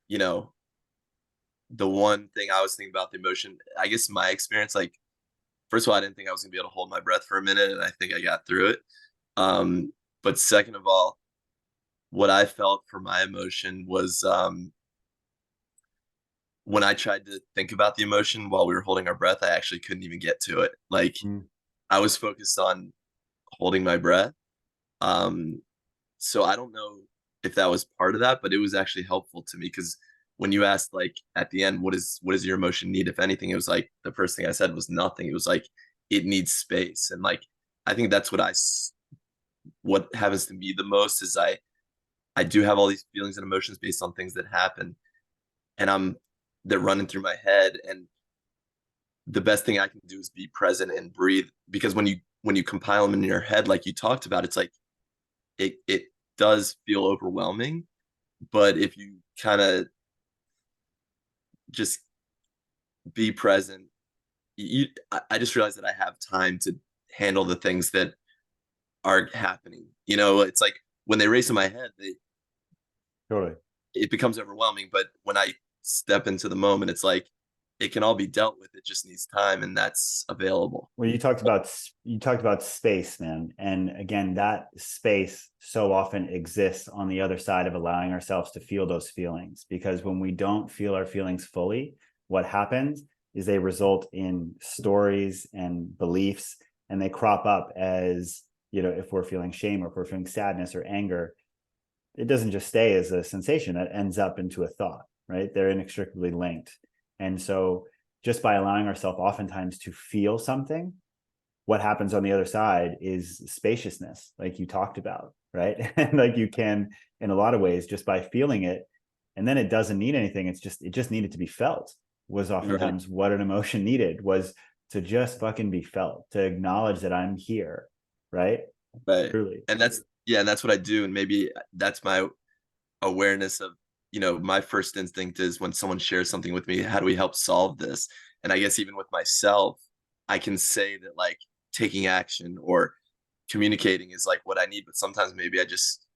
the one thing I was thinking about the emotion, I guess my experience, like, first of all, I didn't think I was gonna be able to hold my breath for a minute, and I think I got through it. But second of all, what I felt for my emotion was when I tried to think about the emotion while we were holding our breath, I actually couldn't even get to it. Like Mm. I was focused on holding my breath. Um, so I don't know if that was part of that, but it was actually helpful to me because when you asked like at the end, what is your emotion need? If anything, it was like the first thing I said was nothing. It was like it needs space, and like I think that's what happens to me the most is I do have all these feelings and emotions based on things that happen, and they're running through my head, and the best thing I can do is be present and breathe because when you compile them in your head like you talked about, it's like it does feel overwhelming, but if you kind of just be present, I just realized that I have time to handle the things that are happening. It's like when they race in my head, Totally. it becomes overwhelming, but when I step into the moment, it's like it can all be dealt with. It just needs time, and that's available. Well, you talked about space, man. And again, that space so often exists on the other side of allowing ourselves to feel those feelings. Because when we don't feel our feelings fully, what happens is they result in stories and beliefs, and they crop up as, if we're feeling shame or if we're feeling sadness or anger, it doesn't just stay as a sensation, that ends up into a thought, right? They're inextricably linked. And so just by allowing ourselves oftentimes to feel something, what happens on the other side is spaciousness, like you talked about, right? And like you can, in a lot of ways, just by feeling it, and then it doesn't need anything. It just needed to be felt, was oftentimes what an emotion needed, was to just fucking be felt, to acknowledge that I'm here, right? Right. Truly. And that's what I do. And maybe that's my awareness of, my first instinct is when someone shares something with me, how do we help solve this? And I guess even with myself, I can say that like taking action or communicating is like what I need, but sometimes maybe I just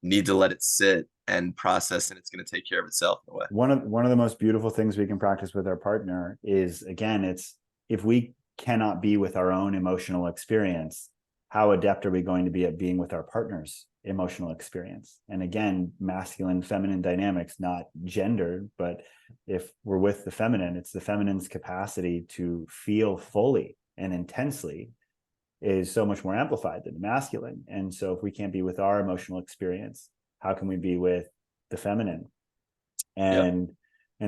need to let it sit and process, and it's going to take care of itself in a way. One of the most beautiful things we can practice with our partner is, again, it's if we cannot be with our own emotional experience, how adept are we going to be at being with our partner's emotional experience? And again, masculine, feminine dynamics, not gendered, but if we're with the feminine, it's the feminine's capacity to feel fully and intensely is so much more amplified than the masculine. And so if we can't be with our emotional experience, how can we be with the feminine? And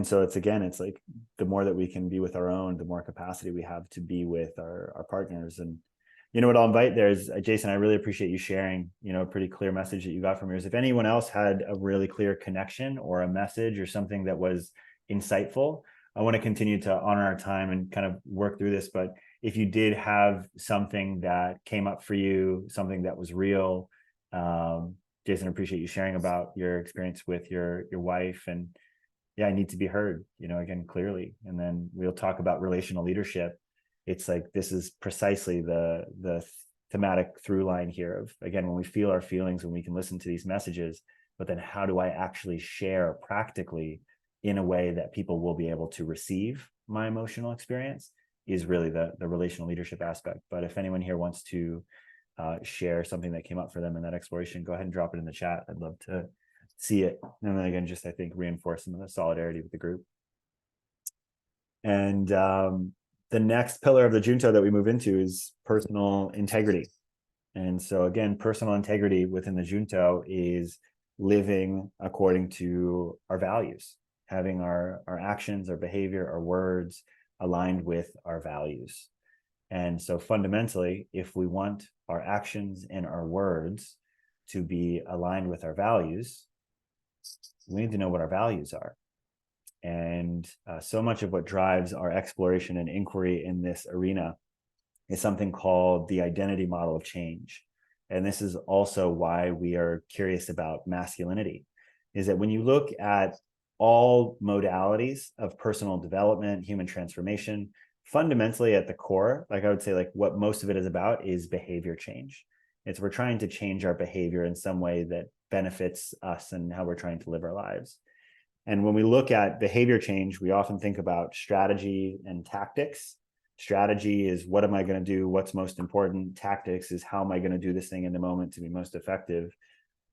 so it's like the more that we can be with our own, the more capacity we have to be with our partners. And what I'll invite there is, Jason, I really appreciate you sharing, a pretty clear message that you got from yours. If anyone else had a really clear connection or a message or something that was insightful, I want to continue to honor our time and kind of work through this. But if you did have something that came up for you, something that was real, Jason, I appreciate you sharing about your experience with your wife. And I need to be heard, again, clearly. And then we'll talk about relational leadership. It's like, this is precisely the thematic through line here of, again, when we feel our feelings, when we can listen to these messages, but then how do I actually share practically in a way that people will be able to receive my emotional experience, is really the relational leadership aspect. But if anyone here wants to share something that came up for them in that exploration, go ahead and drop it in the chat. I'd love to see it. And then again, just I think reinforce some of the solidarity with the group. And the next pillar of the Junto that we move into is personal integrity. And so again, personal integrity within the Junto is living according to our values, having our actions, our behavior, our words aligned with our values. And so fundamentally, if we want our actions and our words to be aligned with our values, we need to know what our values are. And so much of what drives our exploration and inquiry in this arena is something called the identity model of change. And this is also why we are curious about masculinity, is that when you look at all modalities of personal development, human transformation, fundamentally at the core, like I would say, like what most of it is about is behavior change. It's we're trying to change our behavior in some way that benefits us and how we're trying to live our lives. And when we look at behavior change, we often think about strategy and tactics. Strategy is what am I going to do? What's most important? Tactics is how am I going to do this thing in the moment to be most effective?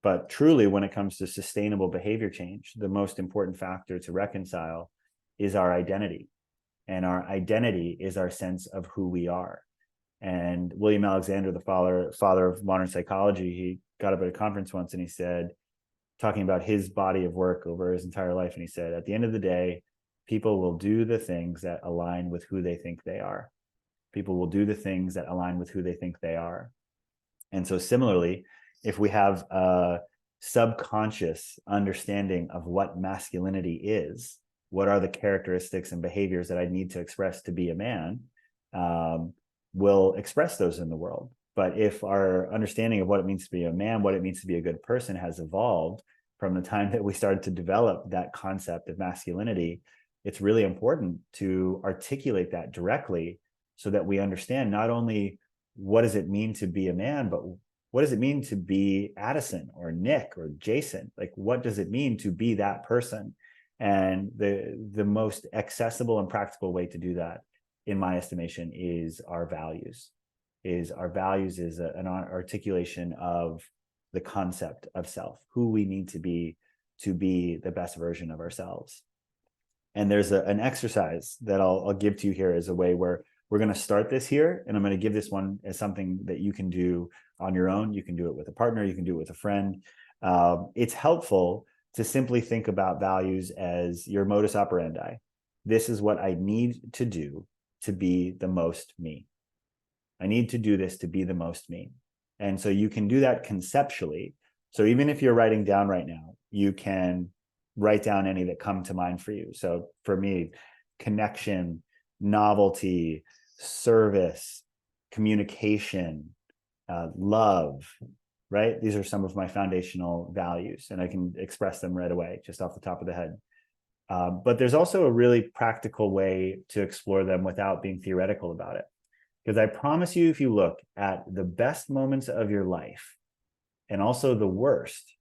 But truly, when it comes to sustainable behavior change, the most important factor to reconcile is our identity. And our identity is our sense of who we are. And William Alexander, the father of modern psychology, he got up at a conference once and he said, talking about his body of work over his entire life, and he said, at the end of the day, people will do the things that align with who they think they are. People will do the things that align with who they think they are. And so similarly, if we have a subconscious understanding of what masculinity is, what are the characteristics and behaviors that I need to express to be a man, we'll express those in the world. But if our understanding of what it means to be a man, what it means to be a good person has evolved from the time that we started to develop that concept of masculinity, it's really important to articulate that directly so that we understand not only what does it mean to be a man, but what does it mean to be Addison or Nick or Jason? Like, what does it mean to be that person? And the most accessible and practical way to do that, in my estimation, is our values. Our values is an articulation of the concept of self, who we need to be the best version of ourselves. And there's an exercise that I'll give to you here as a way where we're going to start this here, and I'm going to give this one as something that you can do on your own. You can do it with a partner, you can do it with a friend. It's helpful to simply think about values as your modus operandi. This is what I need to do to be the most me. I need to do this to be the most me. And so you can do that conceptually. So even if you're writing down right now, you can write down any that come to mind for you. So for me, connection, novelty, service, communication, love, right? These are some of my foundational values, and I can express them right away, just off the top of the head. But there's also a really practical way to explore them without being theoretical about it. Because I promise you, if you look at the best moments of your life and also the worst,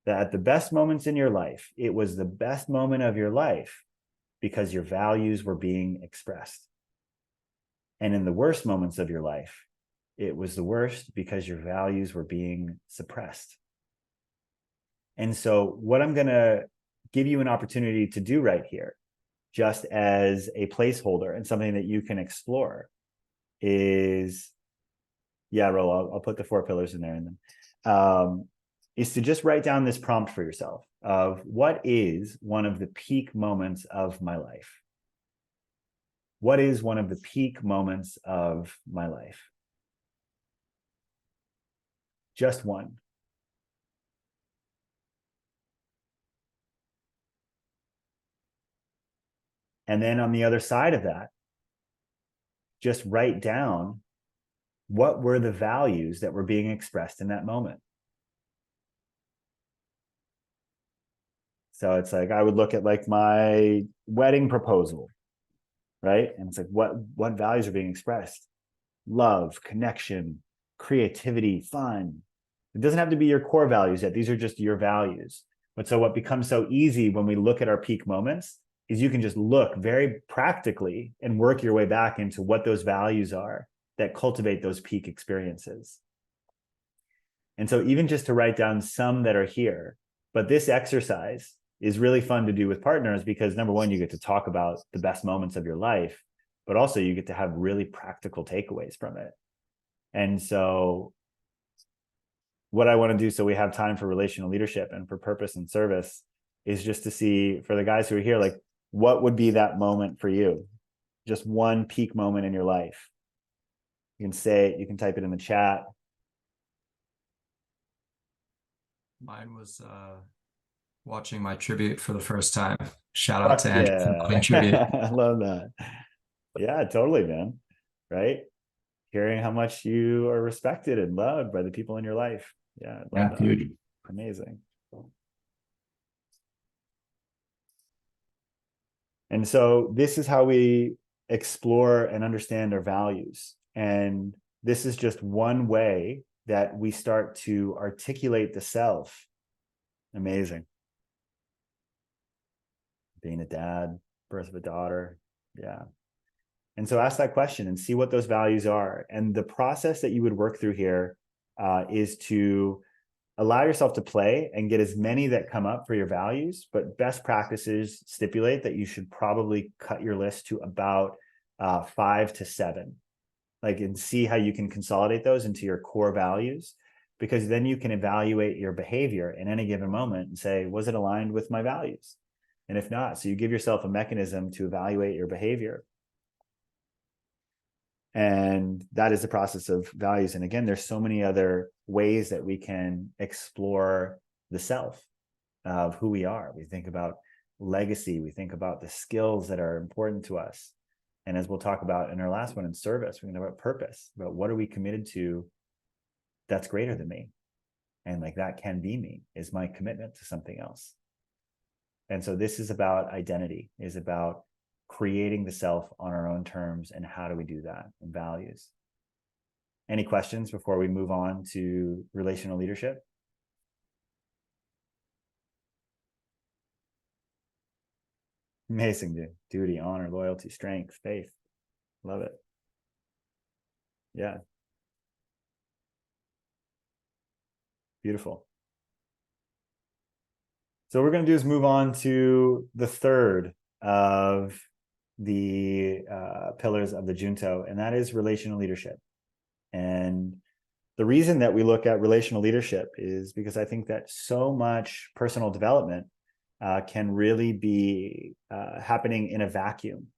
that at the best moments in your life, it was the best moment of your life because your values were being expressed. And in the worst moments of your life, it was the worst because your values were being suppressed. And so what I'm going to give you an opportunity to do right here, just as a placeholder and something that you can explore, is, yeah, Ro, I'll put the 4 pillars in there, and then is to just write down this prompt for yourself of what is one of the peak moments of my life. What is one of the peak moments of my life? Just one. And then on the other side of that, just write down what were the values that were being expressed in that moment. So it's like, I would look at like my wedding proposal, right? And it's like, what values are being expressed? Love, connection, creativity, fun. It doesn't have to be your core values yet. These are just your values. But so what becomes so easy when we look at our peak moments is you can just look very practically and work your way back into what those values are that cultivate those peak experiences. And so even just to write down some that are here, but this exercise is really fun to do with partners because, number one, you get to talk about the best moments of your life, but also you get to have really practical takeaways from it. And so what I want to do, so we have time for relational leadership and for purpose and service, is just to see, for the guys who are here, like, what would be that moment for you? Just one peak moment in your life. You can say it, you can type it in the chat. Mine was watching my tribute for the first time. Shout out to Andrew for Yeah. loving tribute. I love that. Yeah, totally, man. Right? Hearing how much you are respected and loved by the people in your life. Yeah, I love that. Huge. Amazing. And so this is how we explore and understand our values. And this is just one way that we start to articulate the self. Amazing. Being a dad, birth of a daughter. Yeah. And so ask that question and see what those values are. And the process that you would work through here is to allow yourself to play and get as many that come up for your values, but best practices stipulate that you should probably cut your list to about 5 to 7, like, and see how you can consolidate those into your core values, because then you can evaluate your behavior in any given moment and say, was it aligned with my values? And if not, so you give yourself a mechanism to evaluate your behavior. And that is the process of values. And again, there's so many other ways that we can explore the self of who we are. We think about legacy. We think about the skills that are important to us. And as we'll talk about in our last one, in service, we're going to talk about purpose, about what are we committed to that's greater than me. And like, that can be me, is my commitment to something else. And so this is about identity, is about creating the self on our own terms. And how do we do that? And values. Any questions before we move on to relational leadership? Amazing, dude. Duty, honor, loyalty, strength, faith. Love it. Yeah. Beautiful. So what we're going to do is move on to the third of the pillars of the Junto, and that is relational leadership. And the reason that we look at relational leadership is because I think that so much personal development can really be happening in a vacuum.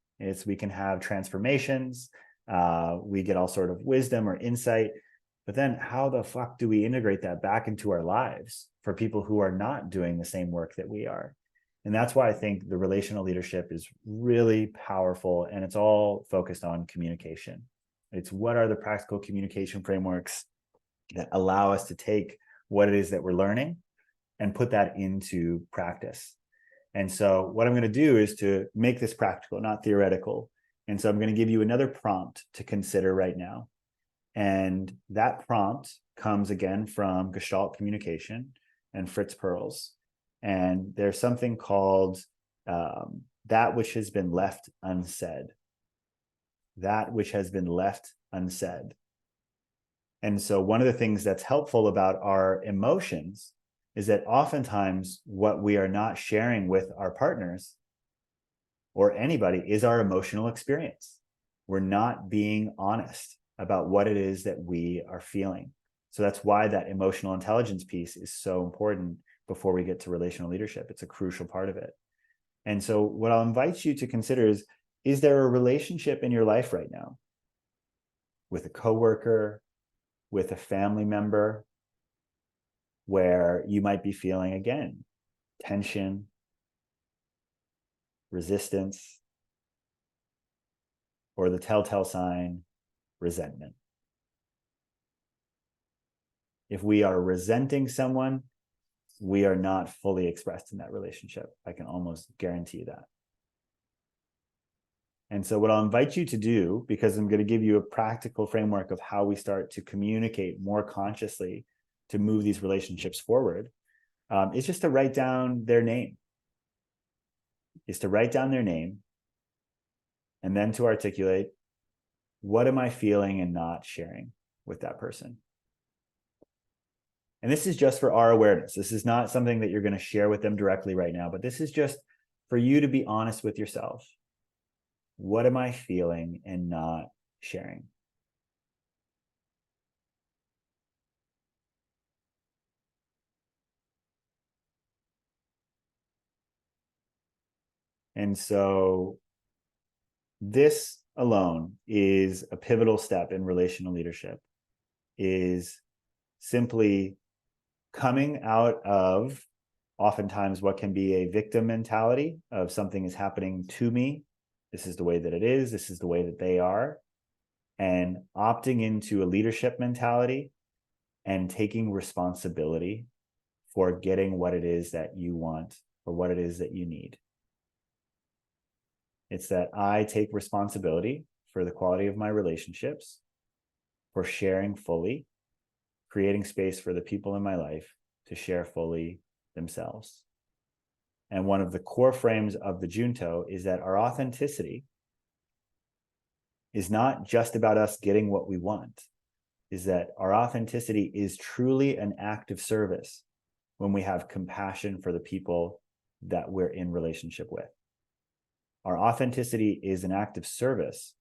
We can have transformations, we get all sort of wisdom or insight, but then how the fuck do we integrate that back into our lives for people who are not doing the same work that we are? And that's why I think the relational leadership is really powerful, and it's all focused on communication. It's what are the practical communication frameworks that allow us to take what it is that we're learning and put that into practice. And so what I'm going to do is to make this practical, not theoretical. And so I'm going to give you another prompt to consider right now. And that prompt comes again from Gestalt communication and Fritz Perls. And there's something called that which has been left unsaid. That which has been left unsaid. And so one of the things that's helpful about our emotions is that oftentimes what we are not sharing with our partners or anybody is our emotional experience. We're not being honest about what it is that we are feeling. So that's why that emotional intelligence piece is so important before we get to relational leadership. It's a crucial part of it. And so what I'll invite you to consider is there a relationship in your life right now with a coworker, with a family member, where you might be feeling, again, tension, resistance, or the telltale sign, resentment? If we are resenting someone, we are not fully expressed in that relationship. I can almost guarantee that. And so what I'll invite you to do, because I'm going to give you a practical framework of how we start to communicate more consciously to move these relationships forward, is just to write down their name. Is to write down their name and then to articulate, what am I feeling and not sharing with that person? And this is just for our awareness. This is not something that you're going to share with them directly right now, but this is just for you to be honest with yourself. What am I feeling and not sharing? And so this alone is a pivotal step in relational leadership, is simply coming out of oftentimes what can be a victim mentality of something is happening to me. This is the way that it is. This is the way that they are. And opting into a leadership mentality and taking responsibility for getting what it is that you want or what it is that you need. It's that I take responsibility for the quality of my relationships, for sharing fully, creating space for the people in my life to share fully themselves. And one of the core frames of the Junto is that our authenticity is not just about us getting what we want. is that our authenticity is truly an act of service when we have compassion for the people that we're in relationship with. Our authenticity is an act of service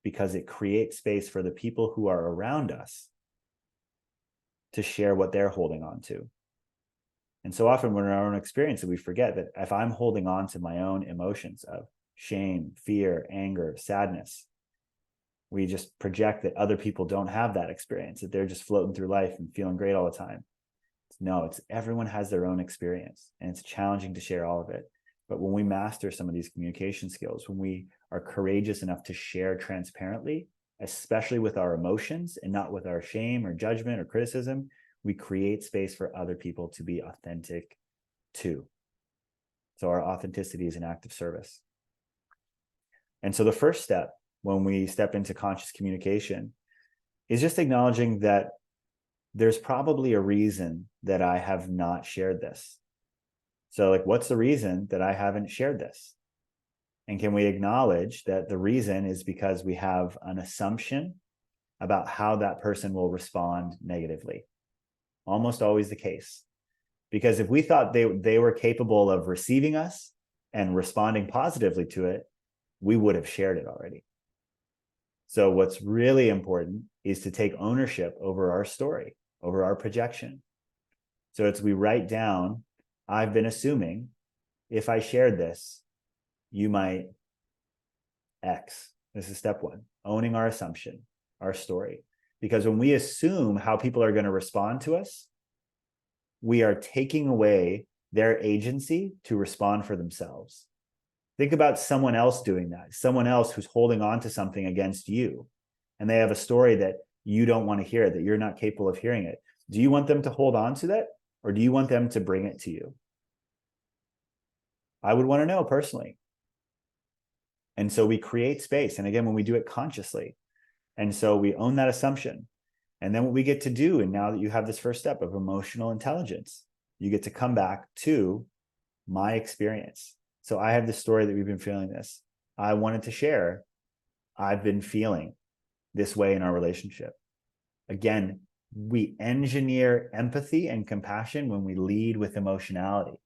because it creates space for the people who are around us to share what they're holding on to. And so often when in our own experience, we forget that if I'm holding on to my own emotions of shame, fear, anger, sadness, we just project that other people don't have that experience, that they're just floating through life and feeling great all the time. No, it's everyone has their own experience, and it's challenging to share all of it. But when we master some of these communication skills, when we are courageous enough to share transparently, especially with our emotions and not with our shame or judgment or criticism, we create space for other people to be authentic too. So our authenticity is an act of service. And so the first step when we step into conscious communication is just acknowledging that there's probably a reason that I have not shared this. So like, what's the reason that I haven't shared this? And can we acknowledge that the reason is because we have an assumption about how that person will respond negatively? Almost always the case. Because if we thought they were capable of receiving us and responding positively to it, we would have shared it already. So what's really important is to take ownership over our story, over our projection. So it's we write down, I've been assuming if I shared this, you might X. This is step one, owning our assumption, our story. Because when we assume how people are going to respond to us, we are taking away their agency to respond for themselves. Think about someone else doing that, someone else who's holding on to something against you, and they have a story that you don't want to hear, that you're not capable of hearing it. Do you want them to hold on to that, or do you want them to bring it to you? I would want to know personally. And so we create space. And again, when we do it consciously, and so we own that assumption. And then what we get to do, and now that you have this first step of emotional intelligence, you get to come back to my experience. So I have this story that we've been feeling this. I wanted to share. I've been feeling this way in our relationship. Again, we engineer empathy and compassion when we lead with emotionality.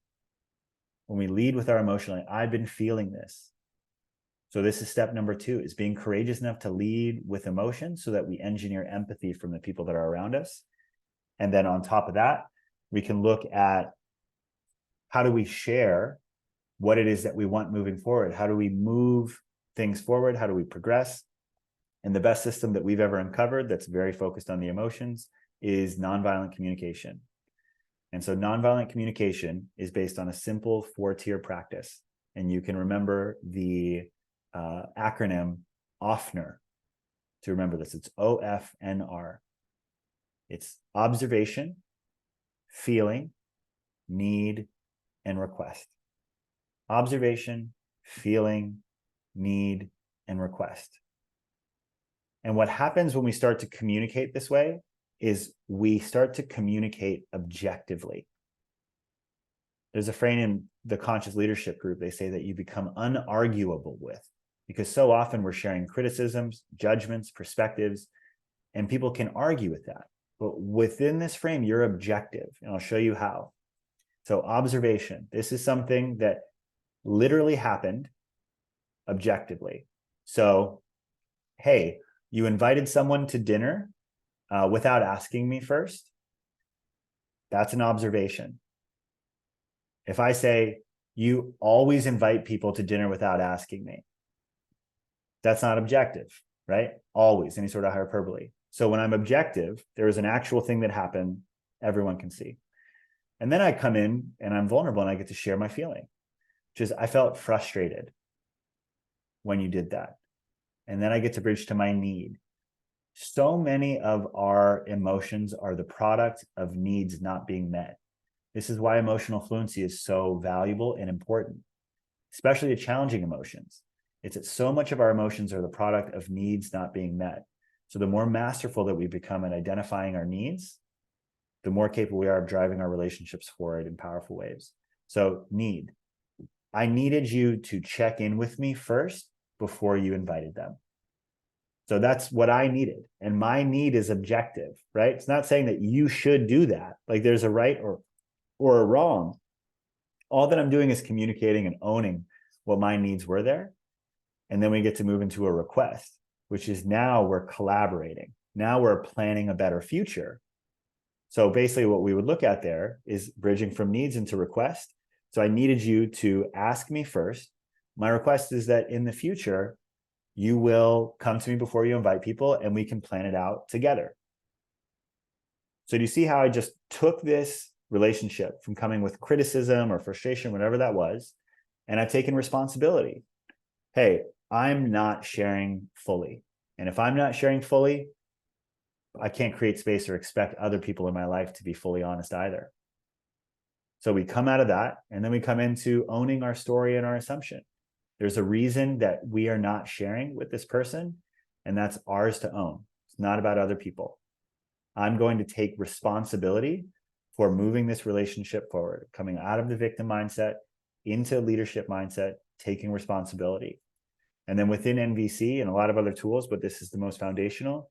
When we lead with our emotionality, I've been feeling this. So this is step number 2, is being courageous enough to lead with emotion so that we engineer empathy from the people that are around us. And then on top of that, we can look at how do we share what it is that we want moving forward? How do we move things forward? How do we progress? And the best system that we've ever uncovered that's very focused on the emotions is nonviolent communication. And so nonviolent communication is based on a simple 4-tier practice. And you can remember the acronym OFNR to remember this. It's OFNR. It's observation, feeling, need, and request. Observation, feeling, need, and request. And what happens when we start to communicate this way is we start to communicate objectively. There's a phrase in the conscious leadership group, they say that you become unarguable with, because so often we're sharing criticisms, judgments, perspectives, and people can argue with that. But within this frame, you're objective, and I'll show you how. So observation, this is something that literally happened objectively. So, hey, you invited someone to dinner without asking me first. That's an observation. If I say, you always invite people to dinner without asking me, that's not objective, right? Always, any sort of hyperbole. So when I'm objective, there is an actual thing that happened, everyone can see. And then I come in and I'm vulnerable and I get to share my feeling, which is I felt frustrated when you did that. And then I get to bridge to my need. So many of our emotions are the product of needs not being met. This is why emotional fluency is so valuable and important, especially the challenging emotions. It's that so much of our emotions are the product of needs not being met. So the more masterful that we become at identifying our needs, the more capable we are of driving our relationships forward in powerful ways. So need. I needed you to check in with me first before you invited them. So that's what I needed. And my need is objective, right? It's not saying that you should do that. Like there's a right or a wrong. All that I'm doing is communicating and owning what my needs were there. And then we get to move into a request, which is now we're collaborating. Now we're planning a better future. So basically what we would look at there is bridging from needs into request. So I needed you to ask me first. My request is that in the future, you will come to me before you invite people and we can plan it out together. So do you see how I just took this relationship from coming with criticism or frustration, whatever that was, and I've taken responsibility? Hey, I'm not sharing fully. And if I'm not sharing fully, I can't create space or expect other people in my life to be fully honest either. So we come out of that, and then we come into owning our story and our assumption. There's a reason that we are not sharing with this person, and that's ours to own. It's not about other people. I'm going to take responsibility for moving this relationship forward, coming out of the victim mindset into leadership mindset, taking responsibility. And then within NVC and a lot of other tools, but this is the most foundational,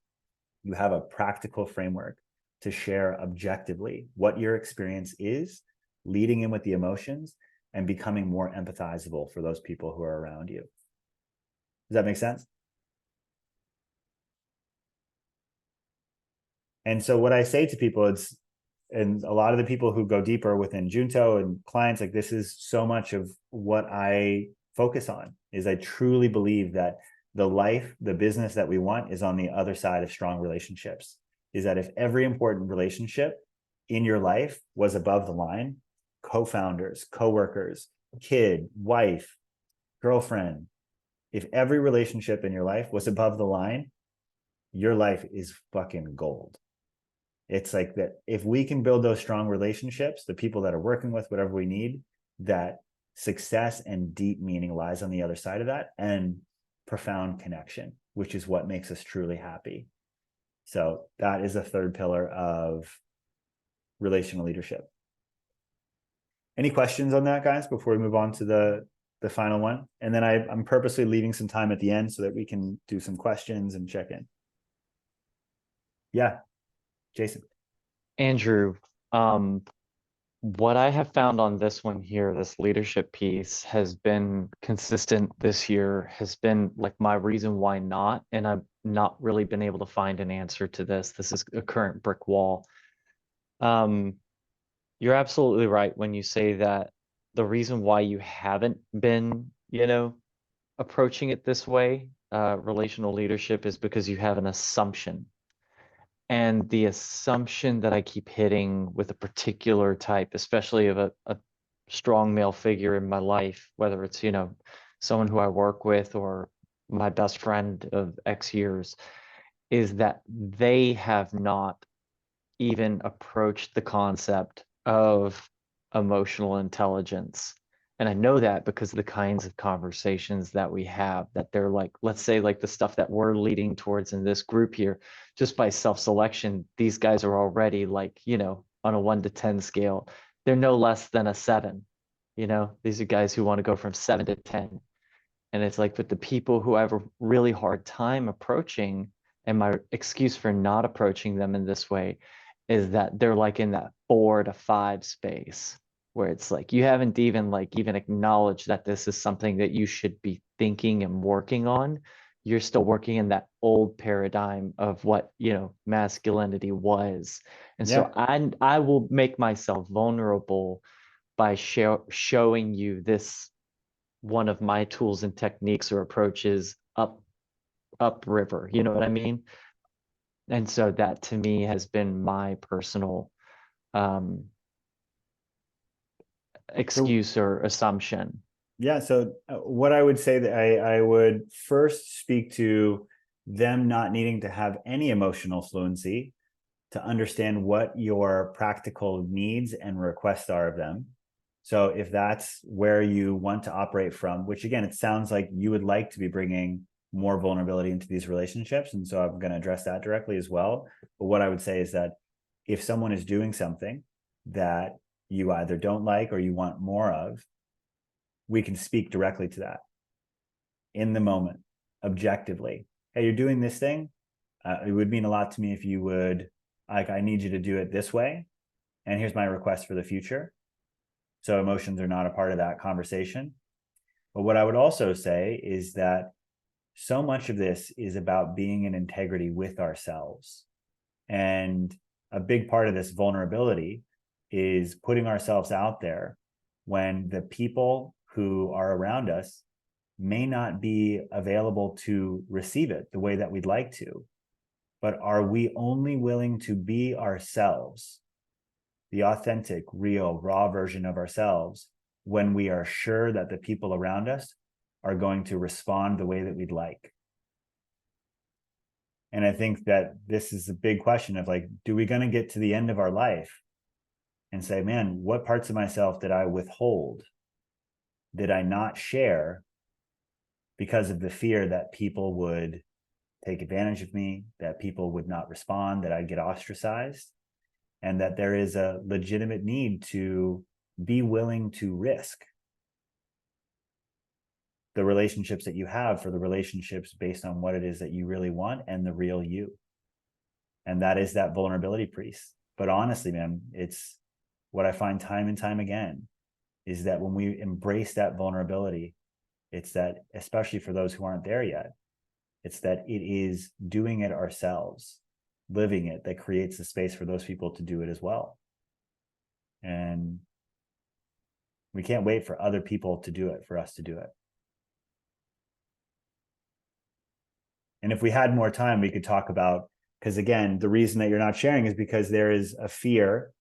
you have a practical framework to share objectively what your experience is, leading in with the emotions and becoming more empathizable for those people who are around you. Does that make sense? And so what I say to people, and a lot of the people who go deeper within Junto and clients, like this is so much of what I focus on, is I truly believe that the business that we want is on the other side of strong relationships. Is that if every important relationship in your life was above the line, co-founders, co-workers, kid, wife, girlfriend, if every relationship in your life was above the line, your life is fucking gold. It's like that. If we can build those strong relationships, the people that are working with whatever we need, that success and deep meaning lies on the other side of that, and profound connection, which is what makes us truly happy. So that is a third pillar of relational leadership. Any questions on that, guys, before we move on to the final one? And then I'm purposely leaving some time at the end so that we can do some questions and check in. Yeah, Jason. Andrew, what I have found on this one here, this leadership piece, has been consistent this year, has been like my reason why not. And I've not really been able to find an answer to this. This is a current brick wall. You're absolutely right when you say that the reason why you haven't been, approaching it this way, relational leadership, is because you have an assumption. And the assumption that I keep hitting with a particular type, especially of a strong male figure in my life, whether it's, someone who I work with or my best friend of X years, is that they have not even approached the concept of emotional intelligence. And I know that because of the kinds of conversations that we have, that they're like, let's say like the stuff that we're leading towards in this group here, just by self-selection, these guys are already like, on a 1 to 10 scale, they're no less than a 7. These are guys who want to go from 7 to 10. And it's like, but the people who have a really hard time approaching, and my excuse for not approaching them in this way is that they're like in that 4 to 5 space, where it's like you haven't even acknowledged that this is something that you should be thinking and working on. You're still working in that old paradigm of what masculinity was. And so I will make myself vulnerable by showing you this, one of my tools and techniques or approaches upriver, you know what I mean? And so that to me has been my personal excuse or assumption. Yeah. So what I would say that I would first speak to them not needing to have any emotional fluency to understand what your practical needs and requests are of them. So if that's where you want to operate from, which again, it sounds like you would like to be bringing more vulnerability into these relationships. And so I'm going to address that directly as well. But what I would say is that if someone is doing something that you either don't like or you want more of, we can speak directly to that in the moment, objectively. hey, you're doing this thing. It would mean a lot to me if you would, like, I need you to do it this way. And here's my request for the future. So emotions are not a part of that conversation. But what I would also say is that so much of this is about being in integrity with ourselves. And a big part of this vulnerability is putting ourselves out there when the people who are around us may not be available to receive it the way that we'd like to. But are we only willing to be ourselves, the authentic, real, raw version of ourselves, when we are sure that the people around us are going to respond the way that we'd like? And I think that this is a big question of, like, do we going to get to the end of our life and say, man, what parts of myself did I withhold? Did I not share because of the fear that people would take advantage of me, that people would not respond, that I'd get ostracized, and that there is a legitimate need to be willing to risk the relationships that you have for the relationships based on what it is that you really want and the real you. And that is that vulnerability piece. But honestly, man, it's what I find time and time again is that when we embrace that vulnerability, it's that, especially for those who aren't there yet, it's that it is doing it ourselves, living it, that creates the space for those people to do it as well. And we can't wait for other people to do it, for us to do it. And if we had more time, we could talk about, because again, the reason that you're not sharing is because there is a fear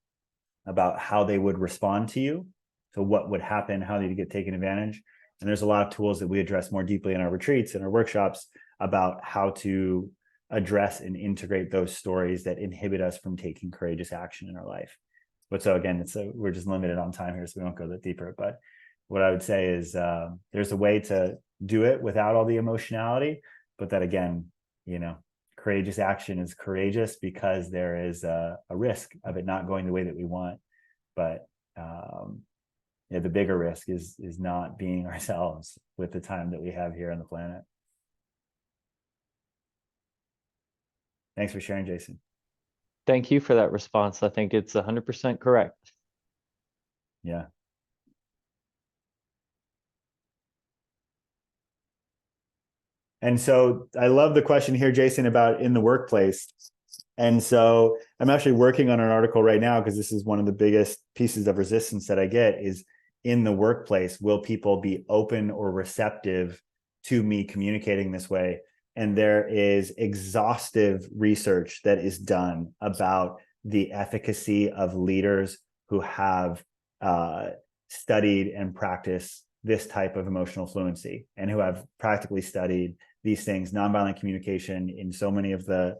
about how they would respond to you. So what would happen, how they'd get taken advantage. And there's a lot of tools that we address more deeply in our retreats and our workshops about how to address and integrate those stories that inhibit us from taking courageous action in our life. But so again, we're just limited on time here, so we won't go that deeper. But what I would say is there's a way to do it without all the emotionality, but that again, courageous action is courageous because there is a risk of it not going the way that we want. But the bigger risk is not being ourselves with the time that we have here on the planet. Thanks for sharing, Jason. Thank you for that response. I think it's 100% correct. Yeah. And so I love the question here, Jason, about in the workplace. And so I'm actually working on an article right now, because this is one of the biggest pieces of resistance that I get is, in the workplace, will people be open or receptive to me communicating this way? And there is exhaustive research that is done about the efficacy of leaders who have studied and practiced this type of emotional fluency, and who have practically studied these things, nonviolent communication, in so many of the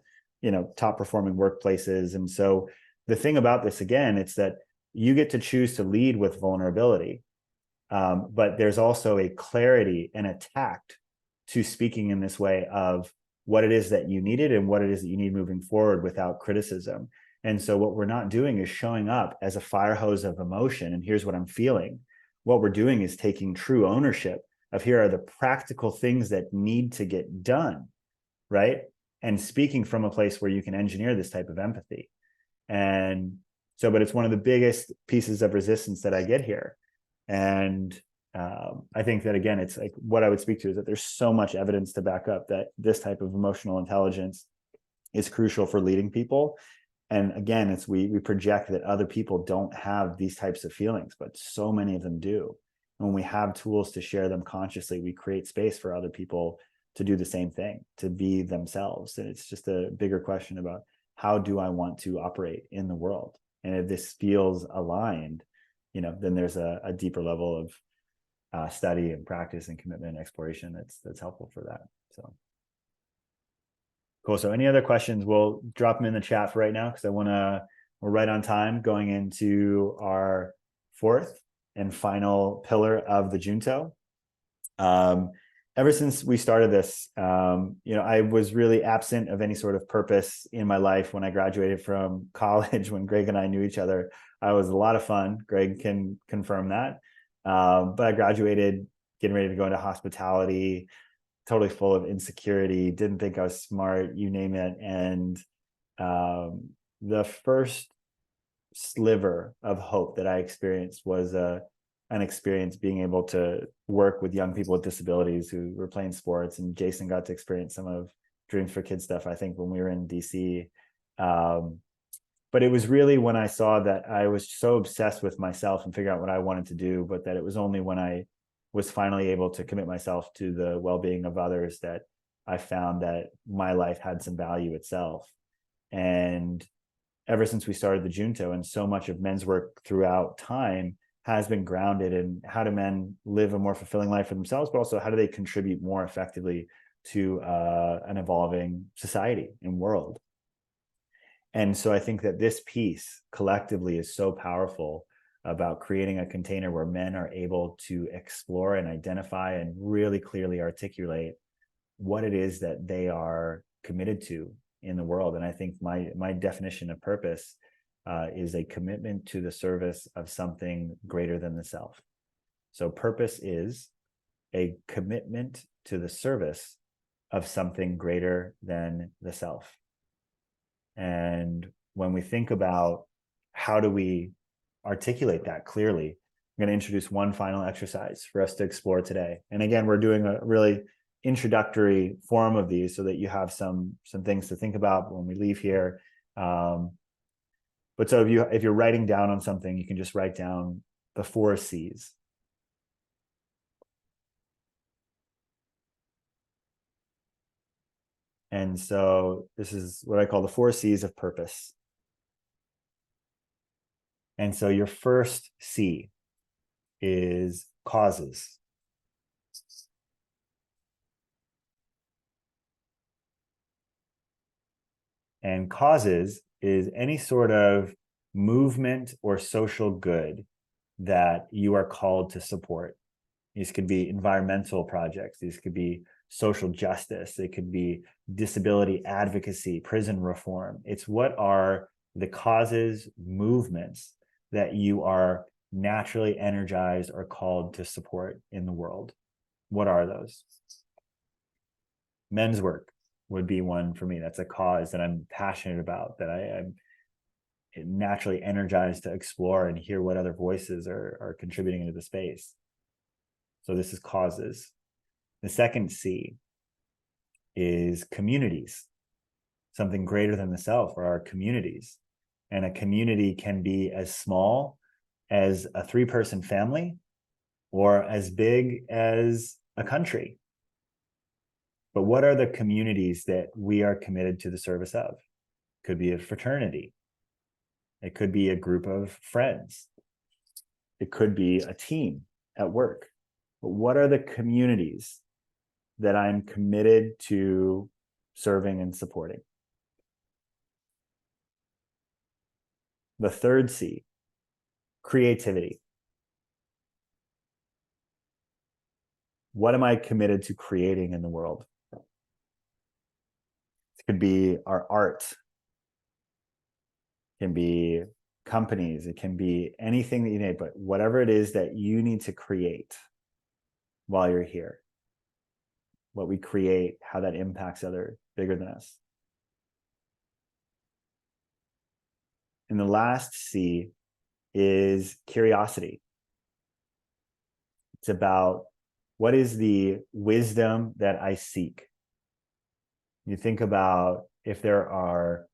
top performing workplaces. And so the thing about this, again, it's that you get to choose to lead with vulnerability, but there's also a clarity and a tact to speaking in this way of what it is that you needed and what it is that you need moving forward without criticism. And so what we're not doing is showing up as a fire hose of emotion and here's what I'm feeling. What we're doing is taking true ownership of, here are the practical things that need to get done, right? And speaking from a place where you can engineer this type of empathy. And so, but it's one of the biggest pieces of resistance that I get here. And I think that, again, it's like what I would speak to is that there's so much evidence to back up that this type of emotional intelligence is crucial for leading people. And again, it's we project that other people don't have these types of feelings, but so many of them do. And when we have tools to share them consciously, we create space for other people to do the same thing, to be themselves. And it's just a bigger question about, how do I want to operate in the world? And if this feels aligned, then there's a deeper level of study and practice and commitment and exploration that's helpful for that. So cool. So any other questions, we'll drop them in the chat for right now, because we're right on time going into our fourth and final pillar of the Junto. Ever since we started this, I was really absent of any sort of purpose in my life when I graduated from college. When Greg and I knew each other, I was a lot of fun. Greg can confirm that. But I graduated getting ready to go into hospitality, totally full of insecurity, didn't think I was smart, you name it. And the first sliver of hope that I experienced was an experience being able to work with young people with disabilities who were playing sports. And Jason got to experience some of Dreams for Kids stuff, I think, when we were in DC. But it was really when I saw that I was so obsessed with myself and figure out what I wanted to do, but that it was only when I was finally able to commit myself to the well-being of others that I found that my life had some value itself. And ever since we started the Junto, and so much of men's work throughout time has been grounded in how do men live a more fulfilling life for themselves, but also how do they contribute more effectively to an evolving society and world. And so I think that this piece collectively is so powerful about creating a container where men are able to explore and identify and really clearly articulate what it is that they are committed to in the world. And I think my definition of purpose is a commitment to the service of something greater than the self. So purpose is a commitment to the service of something greater than the self. And when we think about how do we articulate that clearly, I'm going to introduce one final exercise for us to explore today. And again, we're doing a really introductory form of these so that you have some things to think about when we leave here. But so if you're writing down on something, you can just write down the 4 C's. And so this is what I call the 4 C's of purpose. And so your first C is causes. And causes is any sort of movement or social good that you are called to support. These could be environmental projects. These could be social justice. It could be disability advocacy, prison reform. It's what are the causes, movements that you are naturally energized or called to support in the world. What are those? Men's work would be one for me. That's a cause that I'm passionate about, that I'm naturally energized to explore and hear what other voices are contributing into the space. So this is causes. The second C is communities, something greater than the self, or our communities. And a community can be as small as a 3-person family or as big as a country. But what are the communities that we are committed to the service of? It could be a fraternity. It could be a group of friends. It could be a team at work. But what are the communities that I'm committed to serving and supporting? The third C, creativity. What am I committed to creating in the world? It could be our art. It can be companies. It can be anything that you need, but whatever it is that you need to create while you're here. What we create, how that impacts other bigger than us. And the last C is curiosity. It's about what is the wisdom that I seek. You think about if there are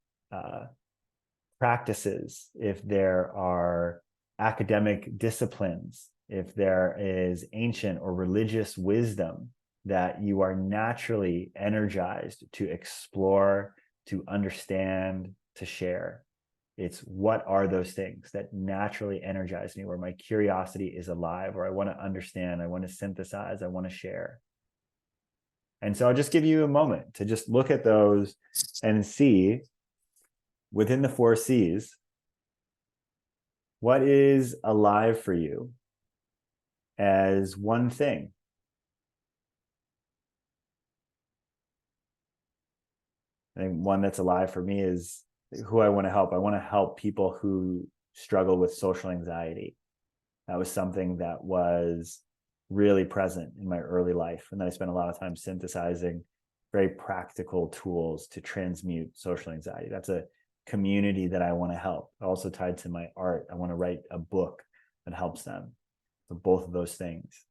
practices, if there are academic disciplines, if there is ancient or religious wisdom that you are naturally energized to explore, to understand, to share. It's what are those things that naturally energize me, where my curiosity is alive, or I want to understand, I want to synthesize, I want to share. And so I'll just give you a moment to just look at those and see within the 4 C's, what is alive for you as one thing? I think one that's alive for me is who I want to help. I want to help people who struggle with social anxiety. That was something that was really present in my early life. And then I spent a lot of time synthesizing very practical tools to transmute social anxiety. That's a community that I want to help. Also tied to my art. I want to write a book that helps them. So both of those things.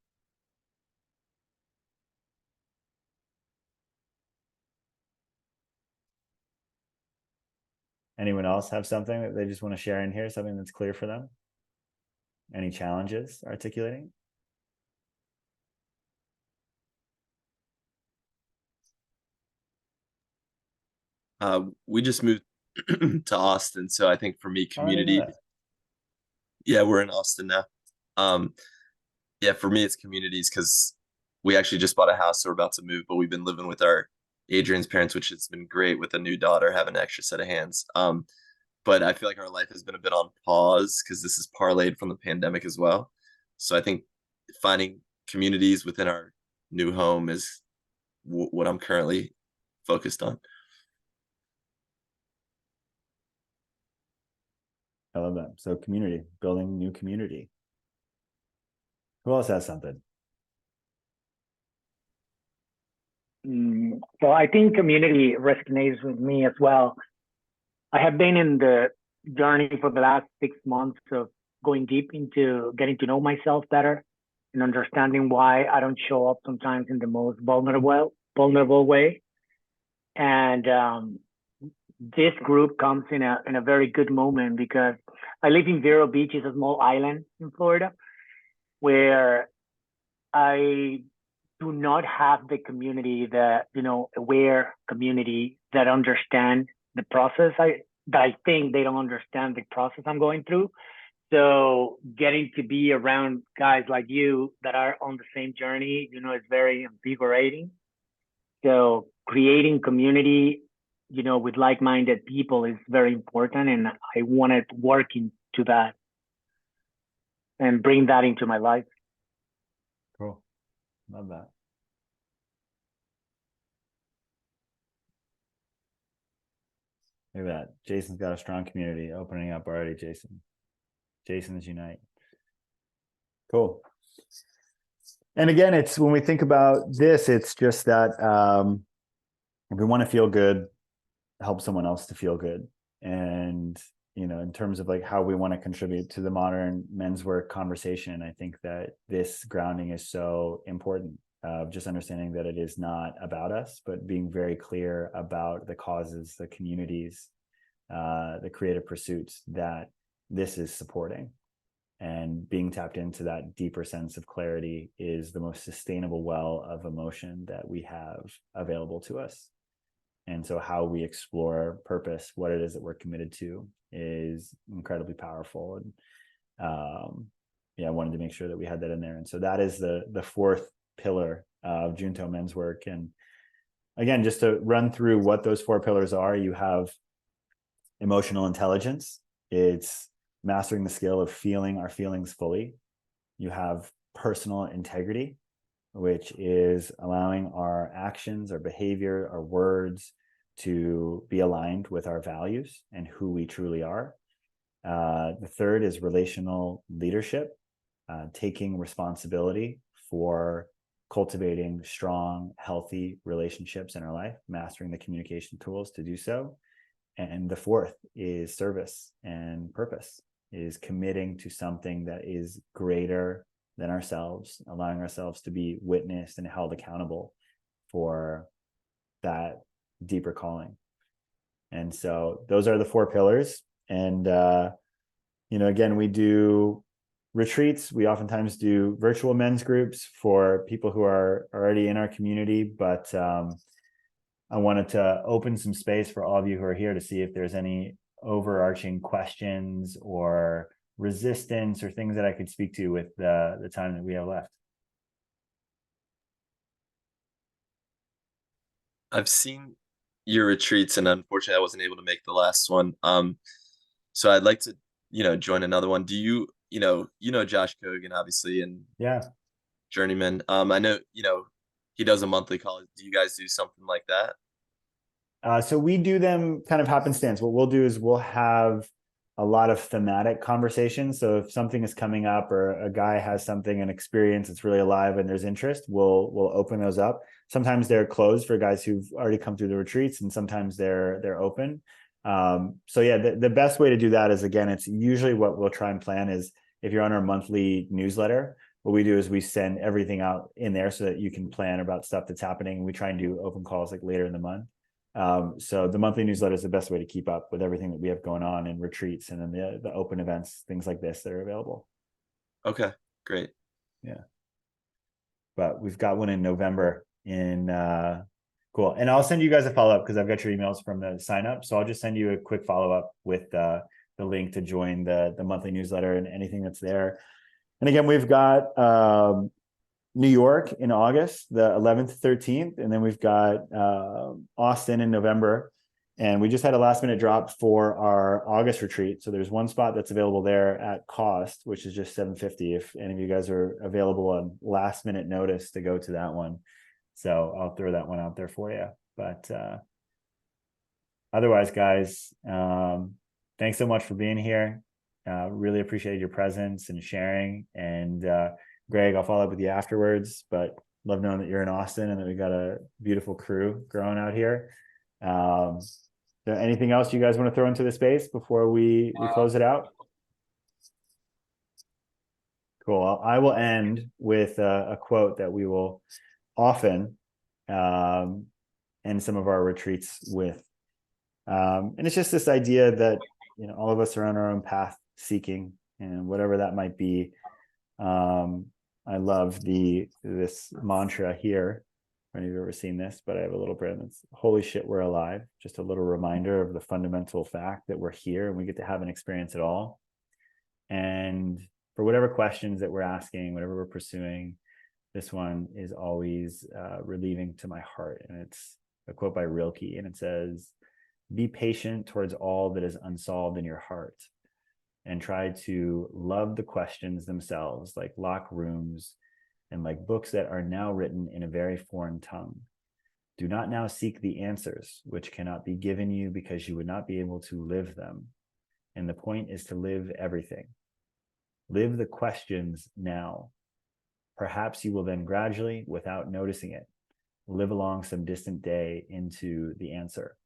Anyone else have something that they just want to share in here? Something that's clear for them? Any challenges articulating? We just moved to Austin, so I think for me, Oh, I didn't know community. that. Yeah, we're in Austin now. Yeah, for me, it's communities because we actually just bought a house, so we're about to move, but we've been living with our Adrian's parents, which has been great with a new daughter, having an extra set of hands. But I feel like our life has been a bit on pause because this is parlayed from the pandemic as well. So I think finding communities within our new home is what I'm currently focused on. I love that. So community, building new community. Who else has something? So I think community resonates with me as well. I have been in the journey for the last 6 months of going deep into getting to know myself better and understanding why I don't show up sometimes in the most vulnerable way. And this group comes in a very good moment because I live in Vero Beach, it's a small island in Florida, where I do not have the community that, aware community that understand the process. I think they don't understand the process I'm going through. So getting to be around guys like you that are on the same journey, is very invigorating. So creating community, with like-minded people is very important. And I wanted to work into that and bring that into my life. Cool. Love that. Look at that. Jason's got a strong community opening up already, Jason. Jason's unite. Cool. And again, it's when we think about this, it's just that if we want to feel good, help someone else to feel good. And, in terms of like how we want to contribute to the modern men's work conversation, I think that this grounding is so important. Just understanding that it is not about us, but being very clear about the causes, the communities, the creative pursuits that this is supporting. And being tapped into that deeper sense of clarity is the most sustainable well of emotion that we have available to us. And so how we explore purpose, what it is that we're committed to, is incredibly powerful. And I wanted to make sure that we had that in there. And so that is the fourth pillar of Junto men's work. And again, just to run through what those four pillars are, you have emotional intelligence. It's mastering the skill of feeling our feelings fully. You have personal integrity, which is allowing our actions, our behavior, our words to be aligned with our values and who we truly are. The third is relational leadership, taking responsibility for cultivating strong, healthy relationships in our life, mastering the communication tools to do so. And the fourth is service and purpose, is committing to something that is greater than ourselves, allowing ourselves to be witnessed and held accountable for that deeper calling. And so those are the four pillars. And, again, we do retreats. We oftentimes do virtual men's groups for people who are already in our community, but I wanted to open some space for all of you who are here to see if there's any overarching questions or resistance or things that I could speak to with the time that we have left. I've seen your retreats, and unfortunately I wasn't able to make the last one. So I'd like to, join another one. Do you, Josh Kogan, obviously, and Yeah. Journeyman. I know, he does a monthly call. Do you guys do something like that? So we do them kind of happenstance. What we'll do is we'll have a lot of thematic conversations. So if something is coming up or a guy has something, an experience that's really alive and there's interest, we'll open those up. Sometimes they're closed for guys who've already come through the retreats, and sometimes they're open. So yeah, the best way to do that is, again, it's usually what we'll try and plan is, if you're on our monthly newsletter, what we do is we send everything out in there so that you can plan about stuff that's happening. We try and do open calls like later in the month. So the monthly newsletter is the best way to keep up with everything that we have going on in retreats, and then the open events, things like this that are available. Okay, great. Yeah. But we've got one in November cool. And I'll send you guys a follow-up because I've got your emails from the sign up. So I'll just send you a quick follow-up with the link to join the monthly newsletter and anything that's there. And again, we've got New York in August, the 11th, 13th, and then we've got Austin in November. And we just had a last minute drop for our August retreat. So there's one spot that's available there at cost, which is just $750 if any of you guys are available on last minute notice to go to that one. So I'll throw that one out there for you. But otherwise, guys, thanks so much for being here. Really appreciate your presence and sharing. And Greg, I'll follow up with you afterwards, but love knowing that you're in Austin and that we got a beautiful crew growing out here. Is there anything else you guys want to throw into the space before we close it out? Cool. I will end with a quote that we will often end some of our retreats with. And it's just this idea that, you know, all of us are on our own path seeking, and whatever that might be. I love this mantra here. I don't know if you've ever seen this, but I have a little brand that's "Holy shit, we're alive." Just a little reminder of the fundamental fact that we're here and we get to have an experience at all. And for whatever questions that we're asking, whatever we're pursuing, this one is always relieving to my heart. And it's a quote by Rilke, and it says, "Be patient towards all that is unsolved in your heart, and try to love the questions themselves like locked rooms and like books that are now written in a very foreign tongue. Do not now seek the answers which cannot be given you because you would not be able to live them. And the point is to live everything. Live the questions now. Perhaps you will then gradually, without noticing it, live along some distant day into the answer."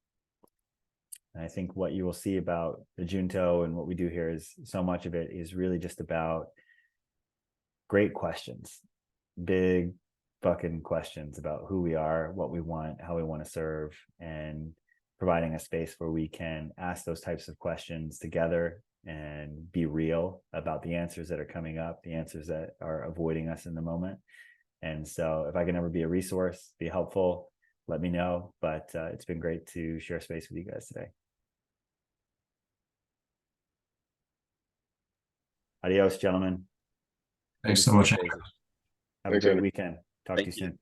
And I think what you will see about the Junto and what we do here is so much of it is really just about great questions, big fucking questions about who we are, what we want, how we want to serve, and providing a space where we can ask those types of questions together and be real about the answers that are coming up, the answers that are avoiding us in the moment. And so if I can ever be a resource, be helpful, let me know. But it's been great to share space with you guys today. Adios, gentlemen. Thanks so much. Have a great weekend. Talk to you Thank you. soon.